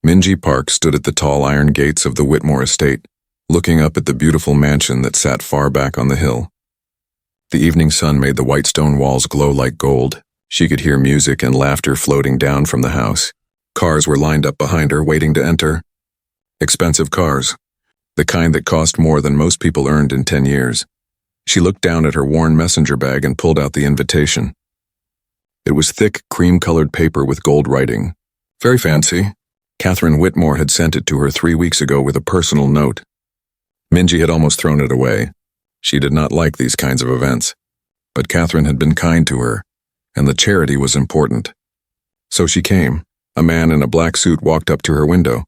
Minji Park stood at the tall iron gates of the Whitmore estate, looking up at the beautiful mansion that sat far back on the hill. The evening sun made the white stone walls glow like gold. She could hear music and laughter floating down from the house. Cars were lined up behind her, waiting to enter. Expensive cars, the kind that cost more than most people earned in 10 years. She looked down at her worn messenger bag and pulled out the invitation. It was thick, cream-colored paper with gold writing. Very fancy. Catherine Whitmore had sent it to her 3 weeks ago with a personal note. Minji had almost thrown it away. She did not like these kinds of events. But Catherine had been kind to her, and the charity was important. So she came. A man in a black suit walked up to her window.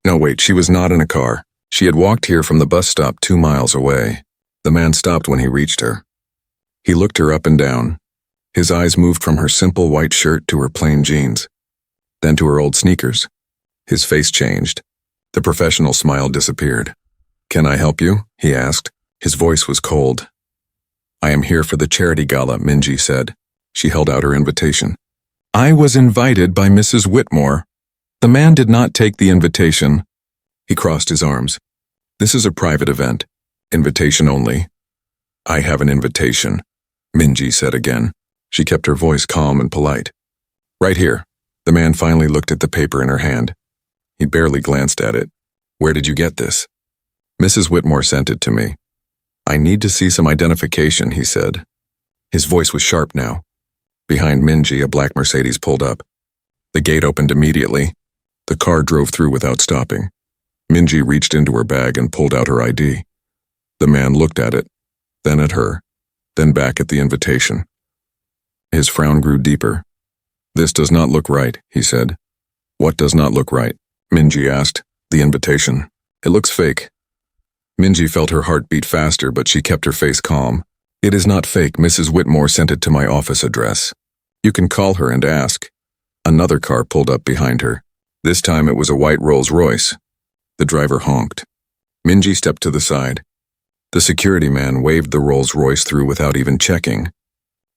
No, wait, she was not in a car. She had walked here from the bus stop 2 miles away. The man stopped when he reached her. He looked her up and down. His eyes moved from her simple white shirt to her plain jeans, then to her old sneakers. His face changed. The professional smile disappeared. "Can I help you?" he asked. His voice was cold. "I am here for the charity gala," Minji said. She held out her invitation. "I was invited by Mrs. Whitmore." The man did not take the invitation. He crossed his arms. "This is a private event. Invitation only." "I have an invitation," Minji said again. She kept her voice calm and polite. "Right here." The man finally looked at the paper in her hand. He barely glanced at it. "Where did you get this?" "Mrs. Whitmore sent it to me." "I need to see some identification," he said. His voice was sharp now. Behind Minji, a black Mercedes pulled up. The gate opened immediately. The car drove through without stopping. Minji reached into her bag and pulled out her ID. The man looked at it, then at her, then back at the invitation. His frown grew deeper. "This does not look right," he said. "What does not look right?" Minji asked. "The invitation. It looks fake." Minji felt her heart beat faster, but she kept her face calm. "It is not fake. Mrs. Whitmore sent it to my office address. You can call her and ask." Another car pulled up behind her. This time it was a white Rolls-Royce. The driver honked. Minji stepped to the side. The security man waved the Rolls-Royce through without even checking.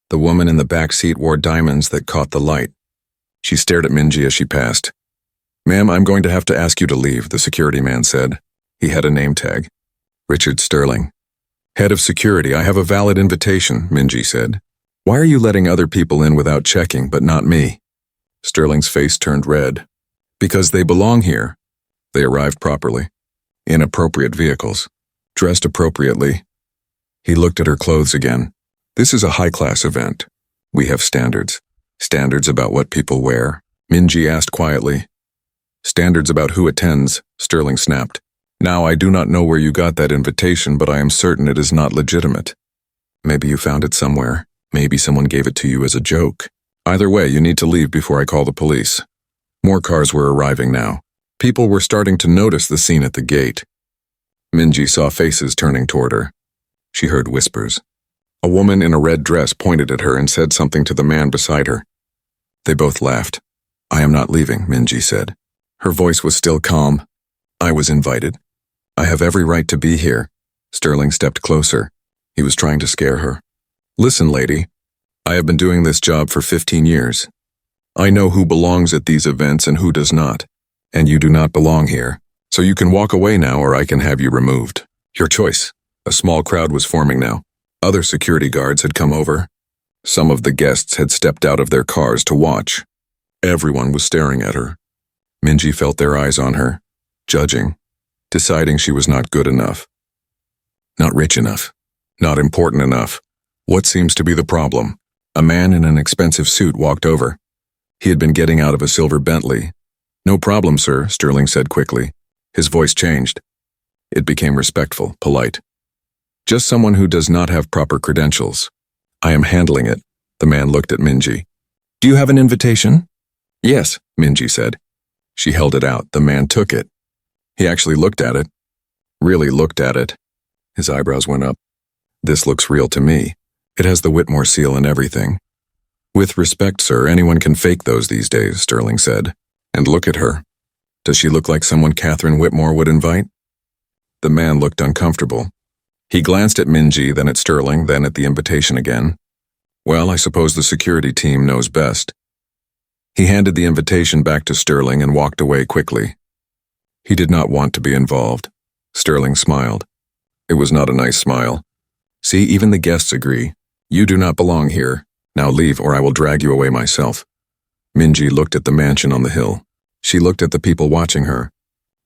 The woman in the back seat wore diamonds that caught the light. She stared at Minji as she passed. "Ma'am, I'm going to have to ask you to leave," the security man said. He had a name tag. "Richard Sterling." "Head of security, I have a valid invitation," Minji said. "Why are you letting other people in without checking, but not me?" Sterling's face turned red. "Because they belong here." They arrived properly. In appropriate vehicles. Dressed appropriately. He looked at her clothes again. "This is a high-class event. We have standards." "Standards about what people wear?" Minji asked quietly. "Standards about who attends," Sterling snapped. "Now, I do not know where you got that invitation, but I am certain it is not legitimate. Maybe you found it somewhere. Maybe someone gave it to you as a joke. Either way, you need to leave before I call the police." More cars were arriving now. People were starting to notice the scene at the gate. Minji saw faces turning toward her. She heard whispers. A woman in a red dress pointed at her and said something to the man beside her. They both laughed. "I am not leaving," Minji said. Her voice was still calm. "I was invited. I have every right to be here." Sterling stepped closer. He was trying to scare her. "Listen, lady. I have been doing this job for 15 years. I know who belongs at these events and who does not. And you do not belong here. So you can walk away now or I can have you removed. Your choice." A small crowd was forming now. Other security guards had come over. Some of the guests had stepped out of their cars to watch. Everyone was staring at her. Minji felt their eyes on her, judging, deciding she was not good enough. Not rich enough. Not important enough. What seems to be the problem? A man in an expensive suit walked over. He had been getting out of a silver Bentley. "No problem, sir," Sterling said quickly. His voice changed. It became respectful, polite. "Just someone who does not have proper credentials. I am handling it." The man looked at Minji. "Do you have an invitation?" "Yes," Minji said. She held it out. The man took it. He actually looked at it. Really looked at it. His eyebrows went up. "This looks real to me. It has the Whitmore seal and everything." "With respect, sir, anyone can fake those these days," Sterling said. "And look at her. Does she look like someone Catherine Whitmore would invite?" The man looked uncomfortable. He glanced at Minji, then at Sterling, then at the invitation again. "Well, I suppose the security team knows best." He handed the invitation back to Sterling and walked away quickly. He did not want to be involved. Sterling smiled. It was not a nice smile. See, even the guests agree. You do not belong here. Now leave or I will drag you away myself. Minji looked at the mansion on the hill. She looked at the people watching her.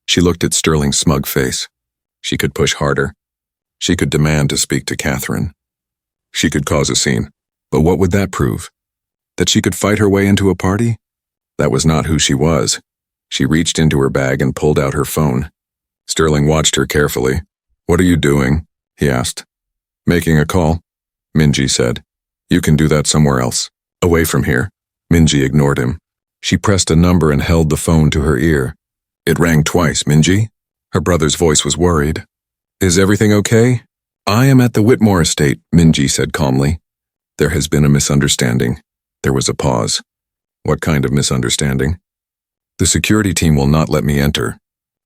She looked at Sterling's smug face. She could push harder. She could demand to speak to Catherine. She could cause a scene. But what would that prove? That she could fight her way into a party? That was not who she was. She reached into her bag and pulled out her phone. Sterling watched her carefully. What are you doing? He asked. Making a call, Minji said. You can do that somewhere else. Away from here. Minji ignored him. She pressed a number and held the phone to her ear. It rang twice, Minji. Her brother's voice was worried. Is everything okay? I am at the Whitmore estate, Minji said calmly. There has been a misunderstanding. There was a pause. What kind of misunderstanding? The security team will not let me enter.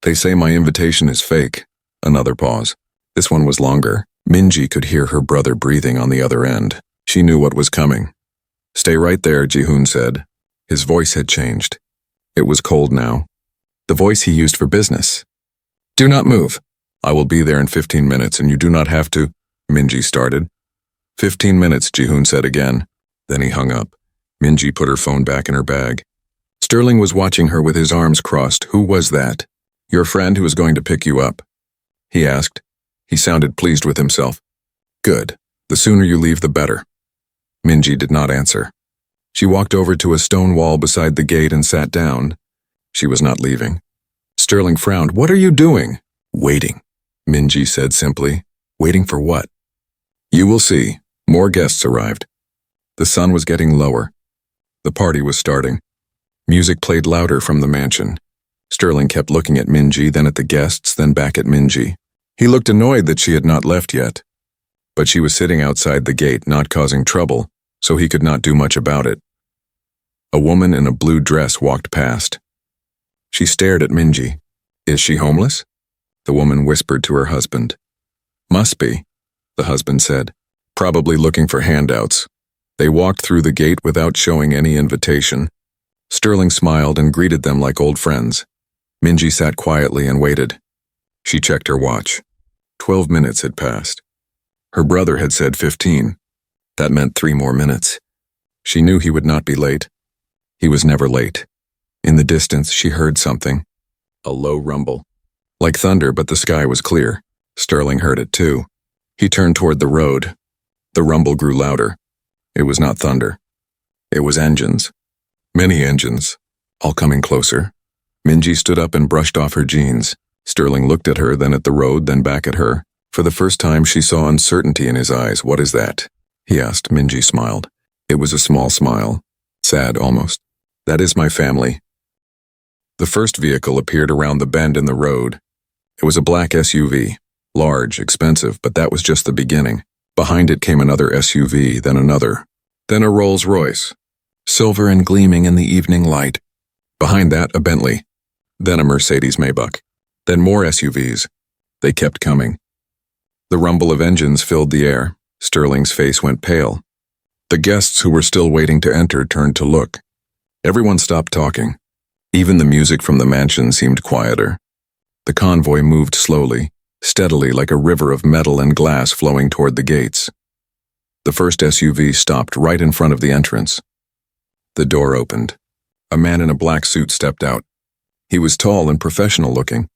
They say my invitation is fake. Another pause. This one was longer. Minji could hear her brother breathing on the other end. She knew what was coming. Stay right there, Ji-hoon said. His voice had changed. It was cold now. The voice he used for business. Do not move. I will be there in 15 minutes and you do not have to, Minji started. 15 minutes, Ji-hoon said again. Then he hung up. Minji put her phone back in her bag. Sterling was watching her with his arms crossed. Who was that? Your friend who is going to pick you up? He asked. He sounded pleased with himself. Good. The sooner you leave, the better. Minji did not answer. She walked over to a stone wall beside the gate and sat down. She was not leaving. Sterling frowned. What are you doing? Waiting, Minji said simply. Waiting for what? You will see. More guests arrived. The sun was getting lower. The party was starting. Music played louder from the mansion. Sterling kept looking at Minji, then at the guests, then back at Minji. He looked annoyed that she had not left yet. But she was sitting outside the gate, not causing trouble, so he could not do much about it. A woman in a blue dress walked past. She stared at Minji. Is she homeless? The woman whispered to her husband. Must be, the husband said. Probably looking for handouts. They walked through the gate without showing any invitation. Sterling smiled and greeted them like old friends. Minji sat quietly and waited. She checked her watch. 12 minutes had passed. Her brother had said 15. That meant 3 more minutes. She knew he would not be late. He was never late. In the distance, she heard something. A low rumble. Like thunder, but the sky was clear. Sterling heard it too. He turned toward the road. The rumble grew louder. It was not thunder. It was engines. Many engines, all coming closer. Minji stood up and brushed off her jeans. Sterling looked at her, then at the road, then back at her. For the first time, she saw uncertainty in his eyes. What is that? He asked. Minji smiled. It was a small smile. Sad, almost. That is my family. The first vehicle appeared around the bend in the road. It was a black SUV. Large, expensive, but that was just the beginning. Behind it came another SUV, then another. Then a Rolls-Royce. Silver and gleaming in the evening light. Behind that, a Bentley. Then a Mercedes Maybach. Then more SUVs. They kept coming. The rumble of engines filled the air. Sterling's face went pale. The guests who were still waiting to enter turned to look. Everyone stopped talking. Even the music from the mansion seemed quieter. The convoy moved slowly, steadily like a river of metal and glass flowing toward the gates. The first SUV stopped right in front of the entrance. The door opened. A man in a black suit stepped out. He was tall and professional looking.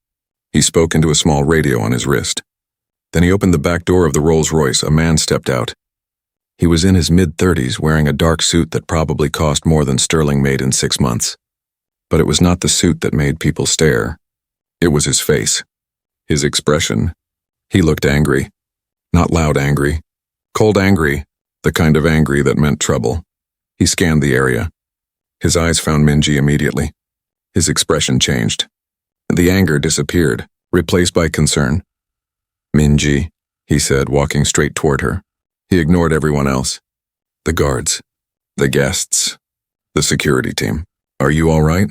He spoke into a small radio on his wrist. Then he opened the back door of the Rolls-Royce. A man stepped out. He was in his mid-30s, wearing a dark suit that probably cost more than Sterling made in 6 months. But it was not the suit that made people stare. It was his face. His expression. He looked angry. Not loud angry. Cold angry. The kind of angry that meant trouble. He scanned the area. His eyes found Minji immediately. His expression changed. The anger disappeared, replaced by concern. Minji, he said, walking straight toward her. He ignored everyone else. The guards. The guests. The security team. Are you all right?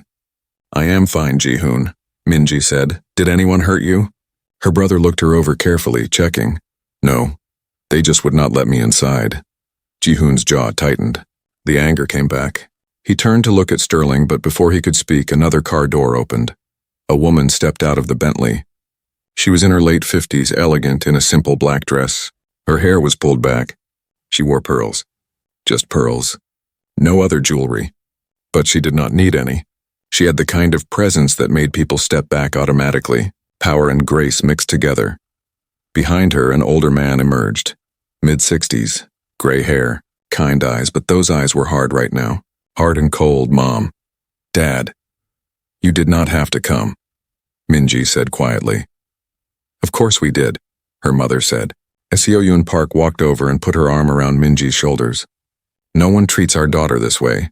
I am fine, Ji-hoon, Minji said. Did anyone hurt you? Her brother looked her over carefully, checking. No. They just would not let me inside. Ji-hoon's jaw tightened. The anger came back. He turned to look at Sterling, but before he could speak, another car door opened. A woman stepped out of the Bentley. She was in her late 50s, elegant in a simple black dress. Her hair was pulled back. She wore pearls. Just pearls. No other jewelry. But she did not need any. She had the kind of presence that made people step back automatically, power and grace mixed together. Behind her, an older man emerged. Mid-60s, gray hair, kind eyes, but those eyes were hard right now. Hard and cold, Mom. Dad. You did not have to come, Minji said quietly. Of course we did, her mother said, as Seo-Yoon Park walked over and put her arm around Minji's shoulders. No one treats our daughter this way.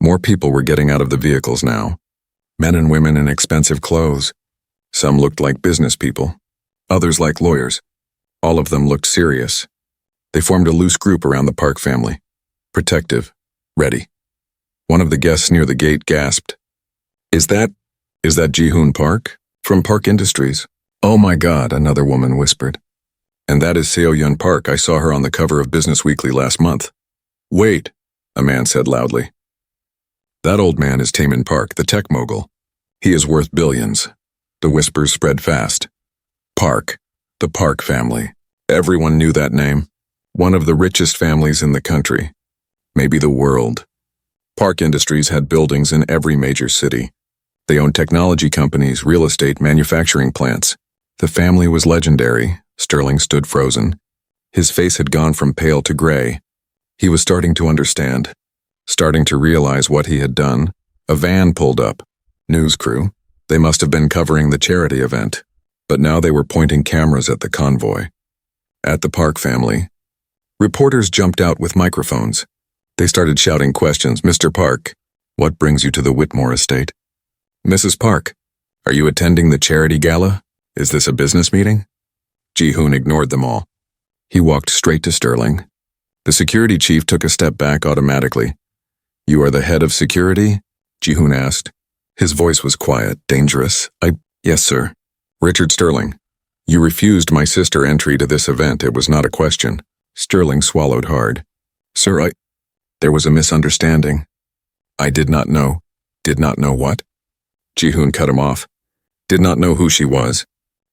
More people were getting out of the vehicles now. Men and women in expensive clothes. Some looked like business people. Others like lawyers. All of them looked serious. They formed a loose group around the Park family. Protective. Ready. One of the guests near the gate gasped. Is that Ji-hoon Park? From Park Industries. Oh my God, another woman whispered. And that is Seo-Yoon Park. I saw her on the cover of Business Weekly last month. Wait, a man said loudly. That old man is Taemin Park, the tech mogul. He is worth billions. The whispers spread fast. Park, the Park family. Everyone knew that name. One of the richest families in the country. Maybe the world. Park Industries had buildings in every major city. They owned technology companies, real estate, manufacturing plants. The family was legendary. Sterling stood frozen. His face had gone from pale to gray. He was starting to understand. Starting to realize what he had done. A van pulled up. News crew. They must have been covering the charity event. But now they were pointing cameras at the convoy. At the Park family. Reporters jumped out with microphones. They started shouting questions. Mr. Park, what brings you to the Whitmore estate? Mrs. Park, are you attending the charity gala? Is this a business meeting? Ji-hoon ignored them all. He walked straight to Sterling. The security chief took a step back automatically. You are the head of security? Ji-hoon asked. His voice was quiet, dangerous. Yes, sir. Richard Sterling. You refused my sister entry to this event. It was not a question. Sterling swallowed hard. Sir, There was a misunderstanding. I did not know. Did not know what? Ji-hoon cut him off. Did not know who she was.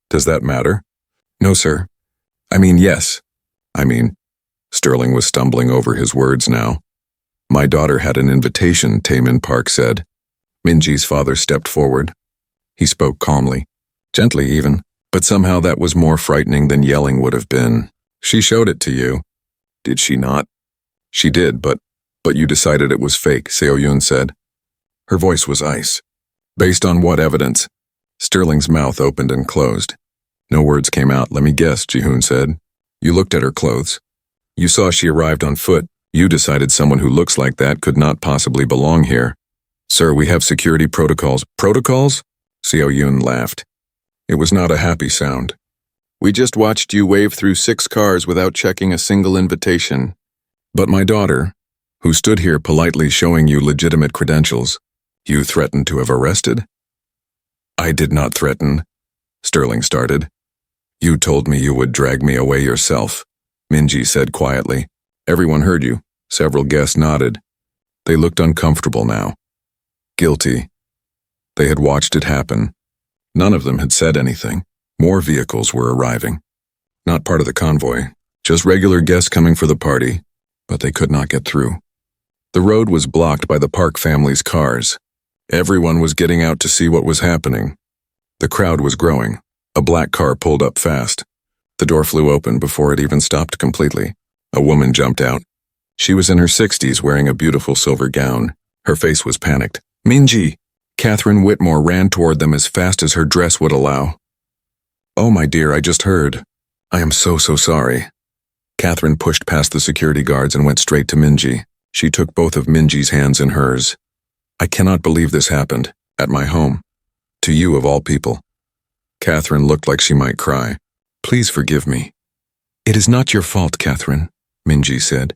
Does that matter? No, sir. Yes. Sterling was stumbling over his words now. My daughter had an invitation, Taemin Park said. Minji's father stepped forward. He spoke calmly, gently even, but somehow that was more frightening than yelling would have been. She showed it to you. Did she not? She did, but you decided it was fake, Seo-Yoon said. Her voice was ice. Based on what evidence? Sterling's mouth opened and closed. No words came out. Let me guess, Ji-hoon said. You looked at her clothes. You saw she arrived on foot. You decided someone who looks like that could not possibly belong here. Sir, we have security protocols. Protocols? Seo-Yoon laughed. It was not a happy sound. We just watched you wave through 6 cars without checking a single invitation. But my daughter, who stood here politely showing you legitimate credentials, you threatened to have arrested? I did not threaten, Sterling started. You told me you would drag me away yourself, Minji said quietly. Everyone heard you. Several guests nodded. They looked uncomfortable now. Guilty. They had watched it happen. None of them had said anything. More vehicles were arriving. Not part of the convoy, just regular guests coming for the party, but they could not get through. The road was blocked by the Park family's cars. Everyone was getting out to see what was happening. The crowd was growing. A black car pulled up fast. The door flew open before it even stopped completely. A woman jumped out. She was in her 60s wearing a beautiful silver gown. Her face was panicked. Minji! Catherine Whitmore ran toward them as fast as her dress would allow. Oh, my dear, I just heard. I am so sorry. Catherine pushed past the security guards and went straight to Minji. She took both of Minji's hands in hers. I cannot believe this happened. At my home. To you of all people. Catherine looked like she might cry. Please forgive me. It is not your fault, Catherine, Minji said.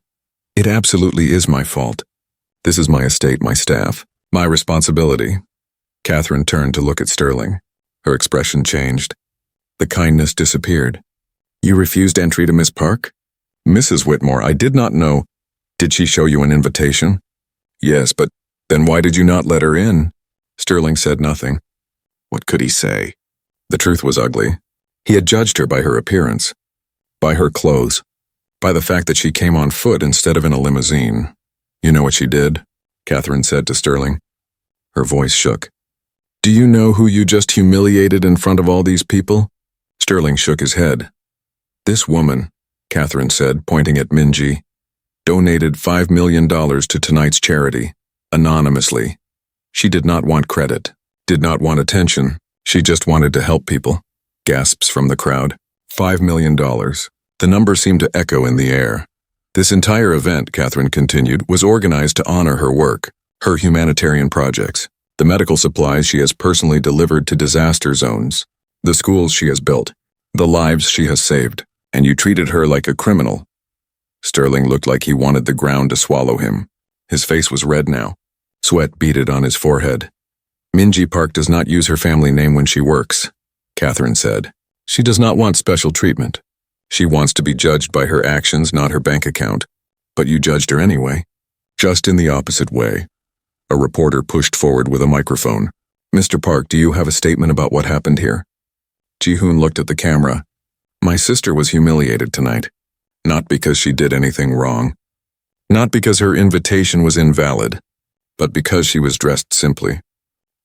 It absolutely is my fault. This is my estate, my staff, my responsibility. Catherine turned to look at Sterling. Her expression changed. The kindness disappeared. You refused entry to Miss Park? Mrs. Whitmore, I did not know. Did she show you an invitation? Yes, but then why did you not let her in? Sterling said nothing. What could he say? The truth was ugly. He had judged her by her appearance, by her clothes, by the fact that she came on foot instead of in a limousine. You know what she did? Catherine said to Sterling. Her voice shook. Do you know who you just humiliated in front of all these people? Sterling shook his head. This woman, Catherine said, pointing at Minji, donated $5 million to tonight's charity, anonymously. She did not want credit, did not want attention. She just wanted to help people. Gasps from the crowd. $5 million. The number seemed to echo in the air. This entire event, Catherine continued, was organized to honor her work, her humanitarian projects, the medical supplies she has personally delivered to disaster zones, the schools she has built, the lives she has saved, and you treated her like a criminal. Sterling looked like he wanted the ground to swallow him. His face was red now. Sweat beaded on his forehead. Minji Park does not use her family name when she works, Catherine said. She does not want special treatment. She wants to be judged by her actions, not her bank account. But you judged her anyway. Just in the opposite way. A reporter pushed forward with a microphone. Mr. Park, do you have a statement about what happened here? Ji-hoon looked at the camera. My sister was humiliated tonight. Not because she did anything wrong. Not because her invitation was invalid. But because she was dressed simply.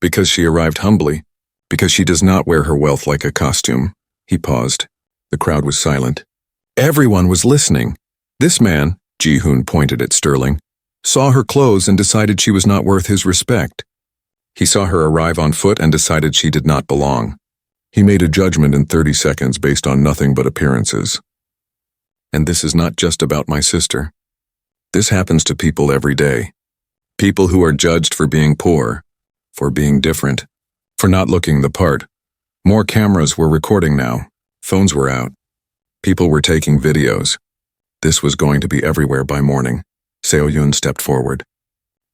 Because she arrived humbly. Because she does not wear her wealth like a costume. He paused. The crowd was silent. Everyone was listening. This man, Ji-hoon pointed at Sterling, saw her clothes and decided she was not worth his respect. He saw her arrive on foot and decided she did not belong. He made a judgment in 30 seconds based on nothing but appearances. And this is not just about my sister. This happens to people every day. People who are judged for being poor, for being different, for not looking the part. More cameras were recording now. Phones were out. People were taking videos. This was going to be everywhere by morning. Seo-yoon stepped forward.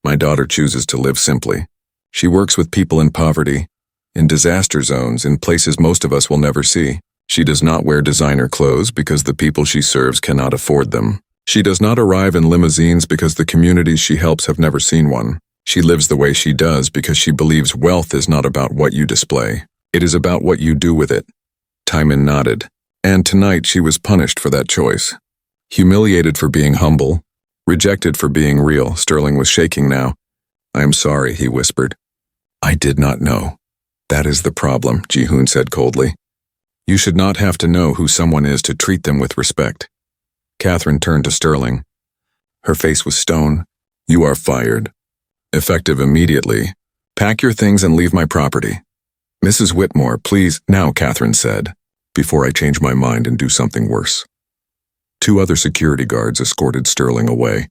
My daughter chooses to live simply. She works with people in poverty, in disaster zones, in places most of us will never see. She does not wear designer clothes because the people she serves cannot afford them. She does not arrive in limousines because the communities she helps have never seen one. She lives the way she does because she believes wealth is not about what you display. It is about what you do with it. Taiman nodded. And tonight she was punished for that choice. Humiliated for being humble. Rejected for being real. Sterling was shaking now. I am sorry, he whispered. I did not know. That is the problem, Ji-hoon said coldly. You should not have to know who someone is to treat them with respect. Catherine turned to Sterling. Her face was stone. You are fired. Effective immediately. Pack your things and leave my property. Mrs. Whitmore, please, now, Catherine said, before I change my mind and do something worse. 2 other security guards escorted Sterling away.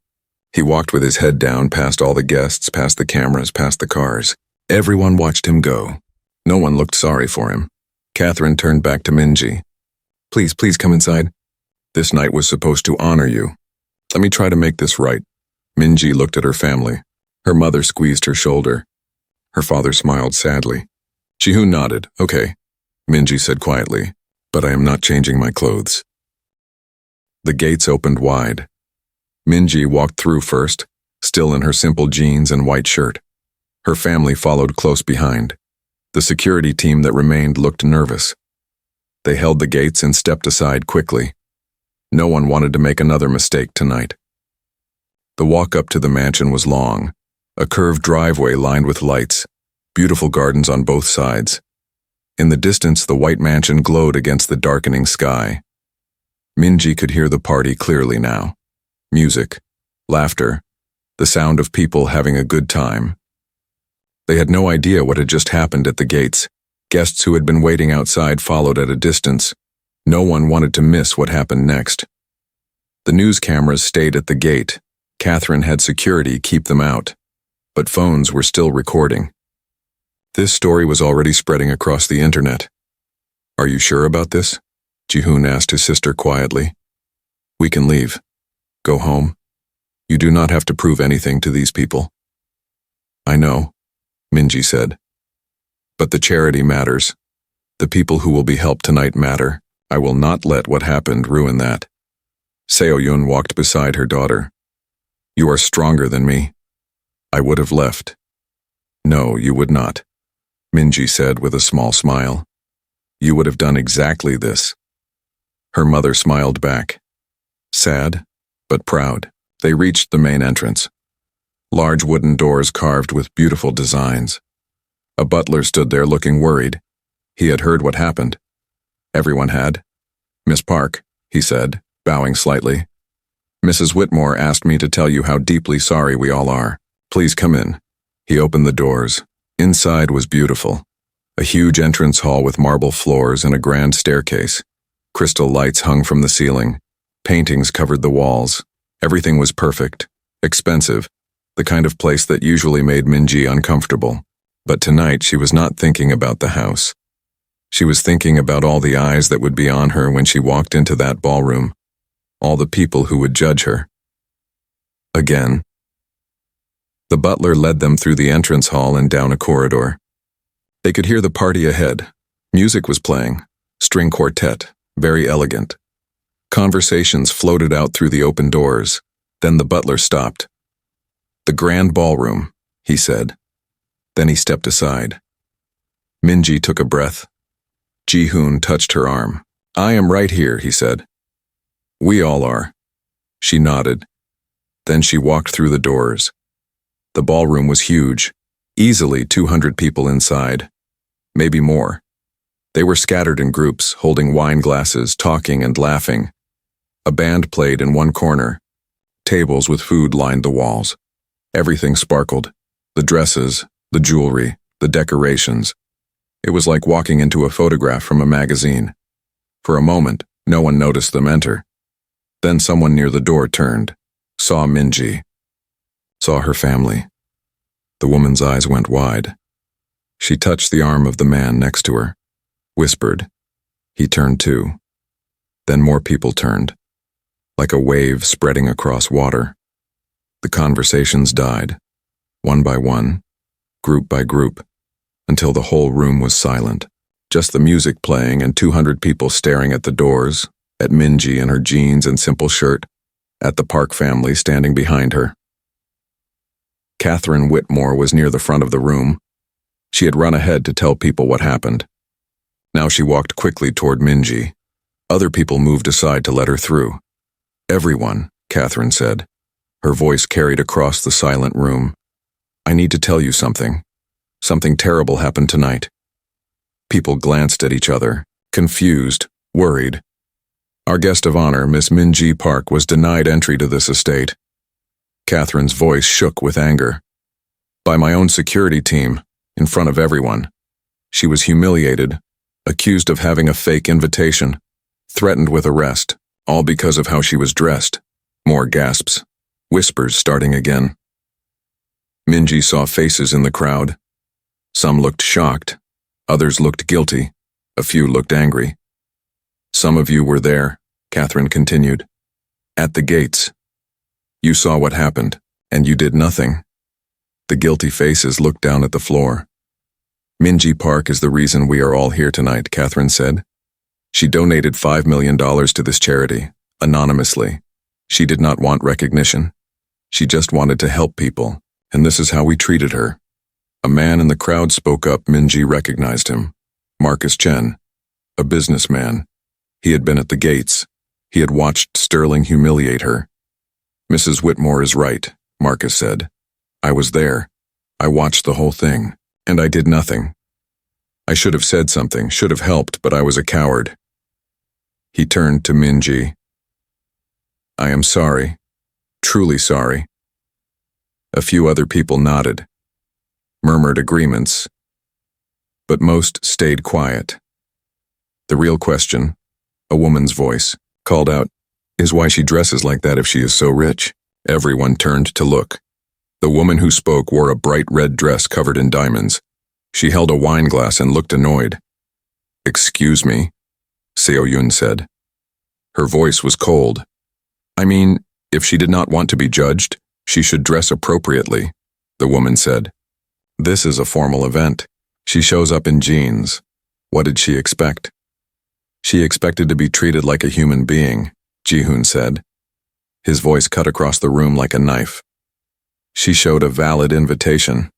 He walked with his head down past all the guests, past the cameras, past the cars. Everyone watched him go. No one looked sorry for him. Catherine turned back to Minji. Please come inside. This night was supposed to honor you. Let me try to make this right. Minji looked at her family. Her mother squeezed her shoulder. Her father smiled sadly. Ji-hoon nodded. Okay, Minji said quietly, but I am not changing my clothes. The gates opened wide. Minji walked through first, still in her simple jeans and white shirt. Her family followed close behind. The security team that remained looked nervous. They held the gates and stepped aside quickly. No one wanted to make another mistake tonight. The walk up to the mansion was long, a curved driveway lined with lights, beautiful gardens on both sides. In the distance, the white mansion glowed against the darkening sky. Minji could hear the party clearly now. Music, laughter, the sound of people having a good time. They had no idea what had just happened at the gates. Guests who had been waiting outside followed at a distance. No one wanted to miss what happened next. The news cameras stayed at the gate. Catherine had security keep them out. But phones were still recording. This story was already spreading across the internet. Are you sure about this? Ji-hoon asked his sister quietly. We can leave. Go home. You do not have to prove anything to these people. I know, Minji said. But the charity matters. The people who will be helped tonight matter. I will not let what happened ruin that. Seo-yoon walked beside her daughter. You are stronger than me. I would have left. No, you would not. Minji said with a small smile. You would have done exactly this. Her mother smiled back. Sad, but proud. They reached the main entrance. Large wooden doors carved with beautiful designs. A butler stood there looking worried. He had heard what happened. Everyone had. Miss Park, he said, bowing slightly. Mrs. Whitmore asked me to tell you how deeply sorry we all are. Please come in. He opened the doors. Inside was beautiful. A huge entrance hall with marble floors and a grand staircase. Crystal lights hung from the ceiling. Paintings covered the walls. Everything was perfect, expensive, the kind of place that usually made Minji uncomfortable. But tonight she was not thinking about the house. She was thinking about all the eyes that would be on her when she walked into that ballroom. All the people who would judge her. Again. The butler led them through the entrance hall and down a corridor. They could hear the party ahead. Music was playing. String quartet, very elegant. Conversations floated out through the open doors. Then the butler stopped. The grand ballroom, he said. Then he stepped aside. Minji took a breath. Ji-hoon touched her arm. I am right here, he said. We all are. She nodded. Then she walked through the doors. The ballroom was huge. Easily 200 people inside. Maybe more. They were scattered in groups, holding wine glasses, talking and laughing. A band played in one corner. Tables with food lined the walls. Everything sparkled. The dresses, the jewelry, the decorations. It was like walking into a photograph from a magazine. For a moment, no one noticed them enter. Then someone near the door turned, saw Minji, saw her family. The woman's eyes went wide. She touched the arm of the man next to her, whispered. He turned too. Then more people turned, like a wave spreading across water. The conversations died, one by one, group by group, until the whole room was silent. Just the music playing and 200 people staring at the doors, at Minji in her jeans and simple shirt, at the Park family standing behind her. Catherine Whitmore was near the front of the room. She had run ahead to tell people what happened. Now she walked quickly toward Minji. Other people moved aside to let her through. Everyone, Catherine said. Her voice carried across the silent room. I need to tell you something. Something terrible happened tonight. People glanced at each other, confused, worried. Our guest of honor, Miss Minji Park, was denied entry to this estate. Catherine's voice shook with anger. By my own security team, in front of everyone. She was humiliated, accused of having a fake invitation, threatened with arrest, all because of how she was dressed. More gasps, whispers starting again. Minji saw faces in the crowd. Some looked shocked, others looked guilty, a few looked angry. Some of you were there, Catherine continued. At the gates. You saw what happened, and you did nothing. The guilty faces looked down at the floor. Minji Park is the reason we are all here tonight, Catherine said. She donated $5 million to this charity, anonymously. She did not want recognition. She just wanted to help people, and this is how we treated her. A man in the crowd spoke up. Minji recognized him. Marcus Chen, a businessman. He had been at the gates. He had watched Sterling humiliate her. Mrs. Whitmore is right, Marcus said. I was there. I watched the whole thing, and I did nothing. I should have said something, should have helped, but I was a coward. He turned to Minji. I am sorry, truly sorry. A few other people nodded, murmured agreements, but most stayed quiet. The real question, a woman's voice, called out, is why she dresses like that if she is so rich. Everyone turned to look. The woman who spoke wore a bright red dress covered in diamonds. She held a wine glass and looked annoyed. Excuse me, Seo-yun said. Her voice was cold. I mean, if she did not want to be judged, she should dress appropriately, the woman said. This is a formal event. She shows up in jeans. What did she expect? She expected to be treated like a human being, Ji-hoon said. His voice cut across the room like a knife. She showed a valid invitation.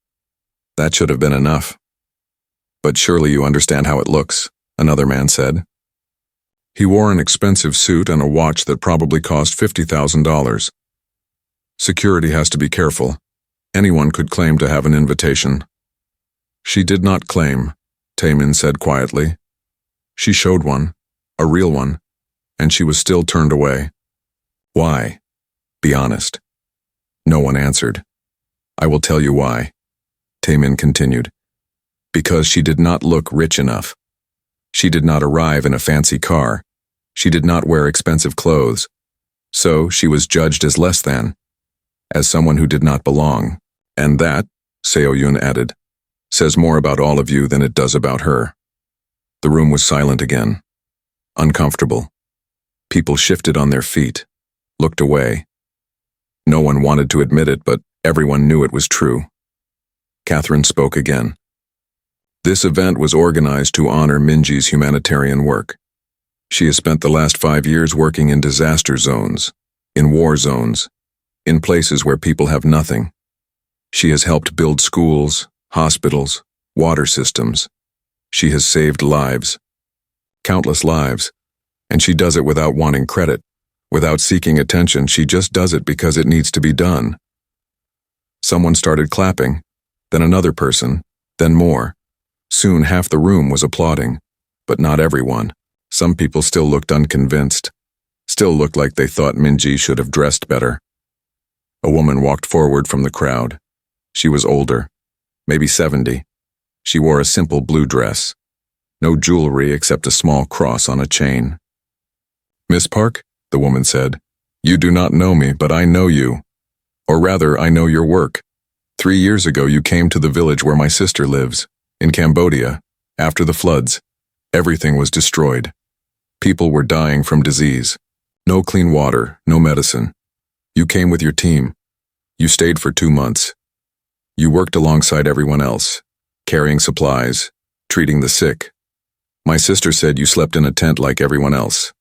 That should have been enough. But surely you understand how it looks, another man said. He wore an expensive suit and a watch that probably cost $50,000. Security has to be careful. Anyone could claim to have an invitation. She did not claim, Taemin said quietly. She showed one, a real one, and she was still turned away. Why? Be honest. No one answered. I will tell you why, Taemin continued. Because she did not look rich enough. She did not arrive in a fancy car. She did not wear expensive clothes. So she was judged as less than, as someone who did not belong. And that, Seo-Yun added, says more about all of you than it does about her. The room was silent again. Uncomfortable. People shifted on their feet, looked away. No one wanted to admit it, but everyone knew it was true. Catherine spoke again. This event was organized to honor Minji's humanitarian work. She has spent the last 5 years working in disaster zones, in war zones, in places where people have nothing. She has helped build schools, hospitals, water systems. She has saved lives, countless lives, and she does it without wanting credit, without seeking attention. She just does it because it needs to be done. Someone started clapping, then another person, then more. Soon half the room was applauding, but not everyone. Some people still looked unconvinced, still looked like they thought Minji should have dressed better. A woman walked forward from the crowd. She was older, maybe 70. She wore a simple blue dress. No jewelry except a small cross on a chain. Miss Park, the woman said, you do not know me, but I know you. Or rather, I know your work. 3 years ago you came to the village where my sister lives, in Cambodia, after the floods. Everything was destroyed. People were dying from disease. No clean water, no medicine. You came with your team. You stayed for 2 months. You worked alongside everyone else, carrying supplies, treating the sick. My sister said you slept in a tent like everyone else,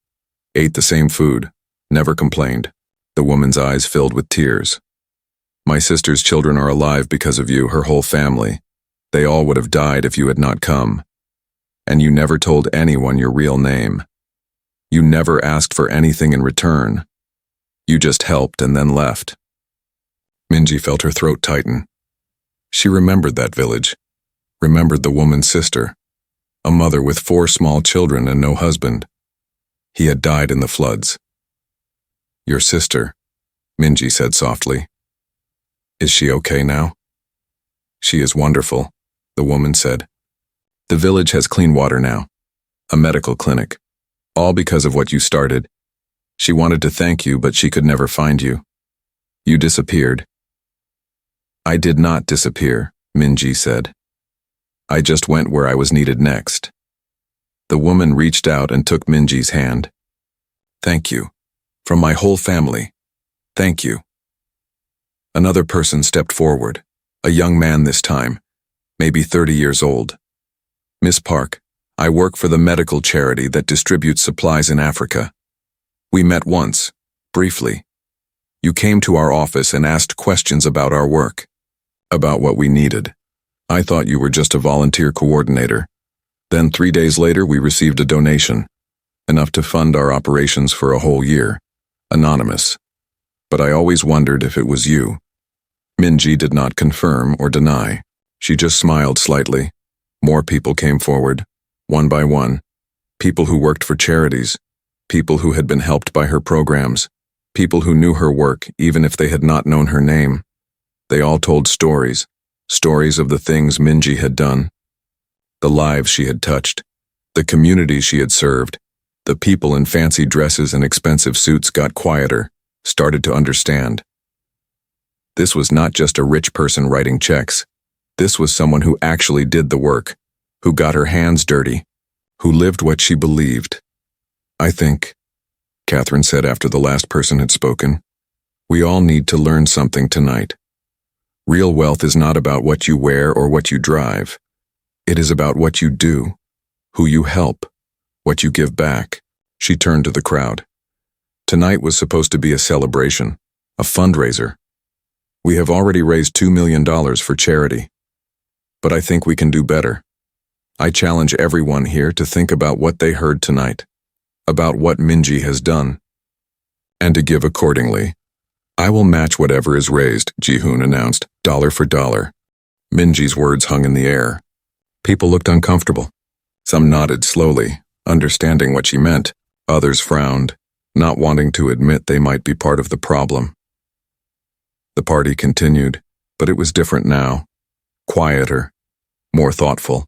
ate the same food, never complained. The woman's eyes filled with tears. My sister's children are alive because of you, her whole family. They all would have died if you had not come. And you never told anyone your real name. You never asked for anything in return. You just helped and then left. Minji felt her throat tighten. She remembered that village, remembered the woman's sister, a mother with 4 small children and no husband. He had died in the floods. Your sister, Minji said softly. Is she okay now? She is wonderful, the woman said. The village has clean water now, a medical clinic, all because of what you started. She wanted to thank you, but she could never find you. You disappeared. I did not disappear, Minji said. I just went where I was needed next. The woman reached out and took Minji's hand. Thank you. From my whole family. Thank you. Another person stepped forward, a young man this time, maybe 30 years old. Miss Park, I work for the medical charity that distributes supplies in Africa. We met once, briefly. You came to our office and asked questions about our work, about what we needed. I thought you were just a volunteer coordinator. Then 3 days later we received a donation, enough to fund our operations for a whole year, anonymous. But I always wondered if it was you. Minji did not confirm or deny. She just smiled slightly. More people came forward, one by one. People who worked for charities, people who had been helped by her programs, people who knew her work even if they had not known her name. They all told stories, stories of the things Minji had done, the lives she had touched, the communities she had served. The people in fancy dresses and expensive suits got quieter, started to understand. This was not just a rich person writing checks. This was someone who actually did the work, who got her hands dirty, who lived what she believed. I think, Catherine said after the last person had spoken, we all need to learn something tonight. Real wealth is not about what you wear or what you drive. It is about what you do, who you help, what you give back. She turned to the crowd. Tonight was supposed to be a celebration, a fundraiser. We have already raised $2 million for charity. But I think we can do better. I challenge everyone here to think about what they heard tonight, about what Minji has done, and to give accordingly. I will match whatever is raised, Ji-hoon announced, dollar for dollar. Minji's words hung in the air. People looked uncomfortable. Some nodded slowly, understanding what she meant. Others frowned, not wanting to admit they might be part of the problem. The party continued, but it was different now. Quieter, more thoughtful.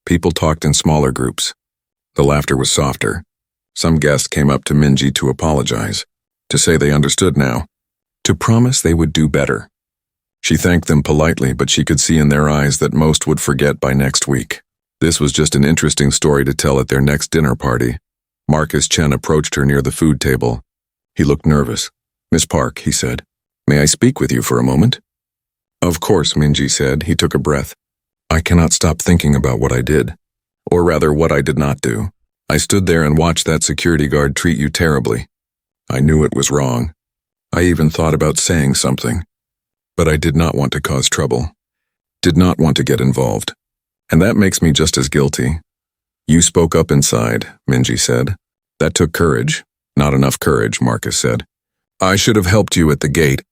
People talked in smaller groups. The laughter was softer. Some guests came up to Minji to apologize, to say they understood now, to promise they would do better. She thanked them politely, but she could see in their eyes that most would forget by next week. This was just an interesting story to tell at their next dinner party. Marcus Chen approached her near the food table. He looked nervous. "Miss Park," he said, "may I speak with you for a moment?" "Of course," Minji said. He took a breath. "I cannot stop thinking about what I did. Or rather, what I did not do. I stood there and watched that security guard treat you terribly. I knew it was wrong. I even thought about saying something. But I did not want to cause trouble. Did not want to get involved. And that makes me just as guilty." "You spoke up inside," Minji said. "That took courage." "Not enough courage," Marcus said. "I should have helped you at the gate.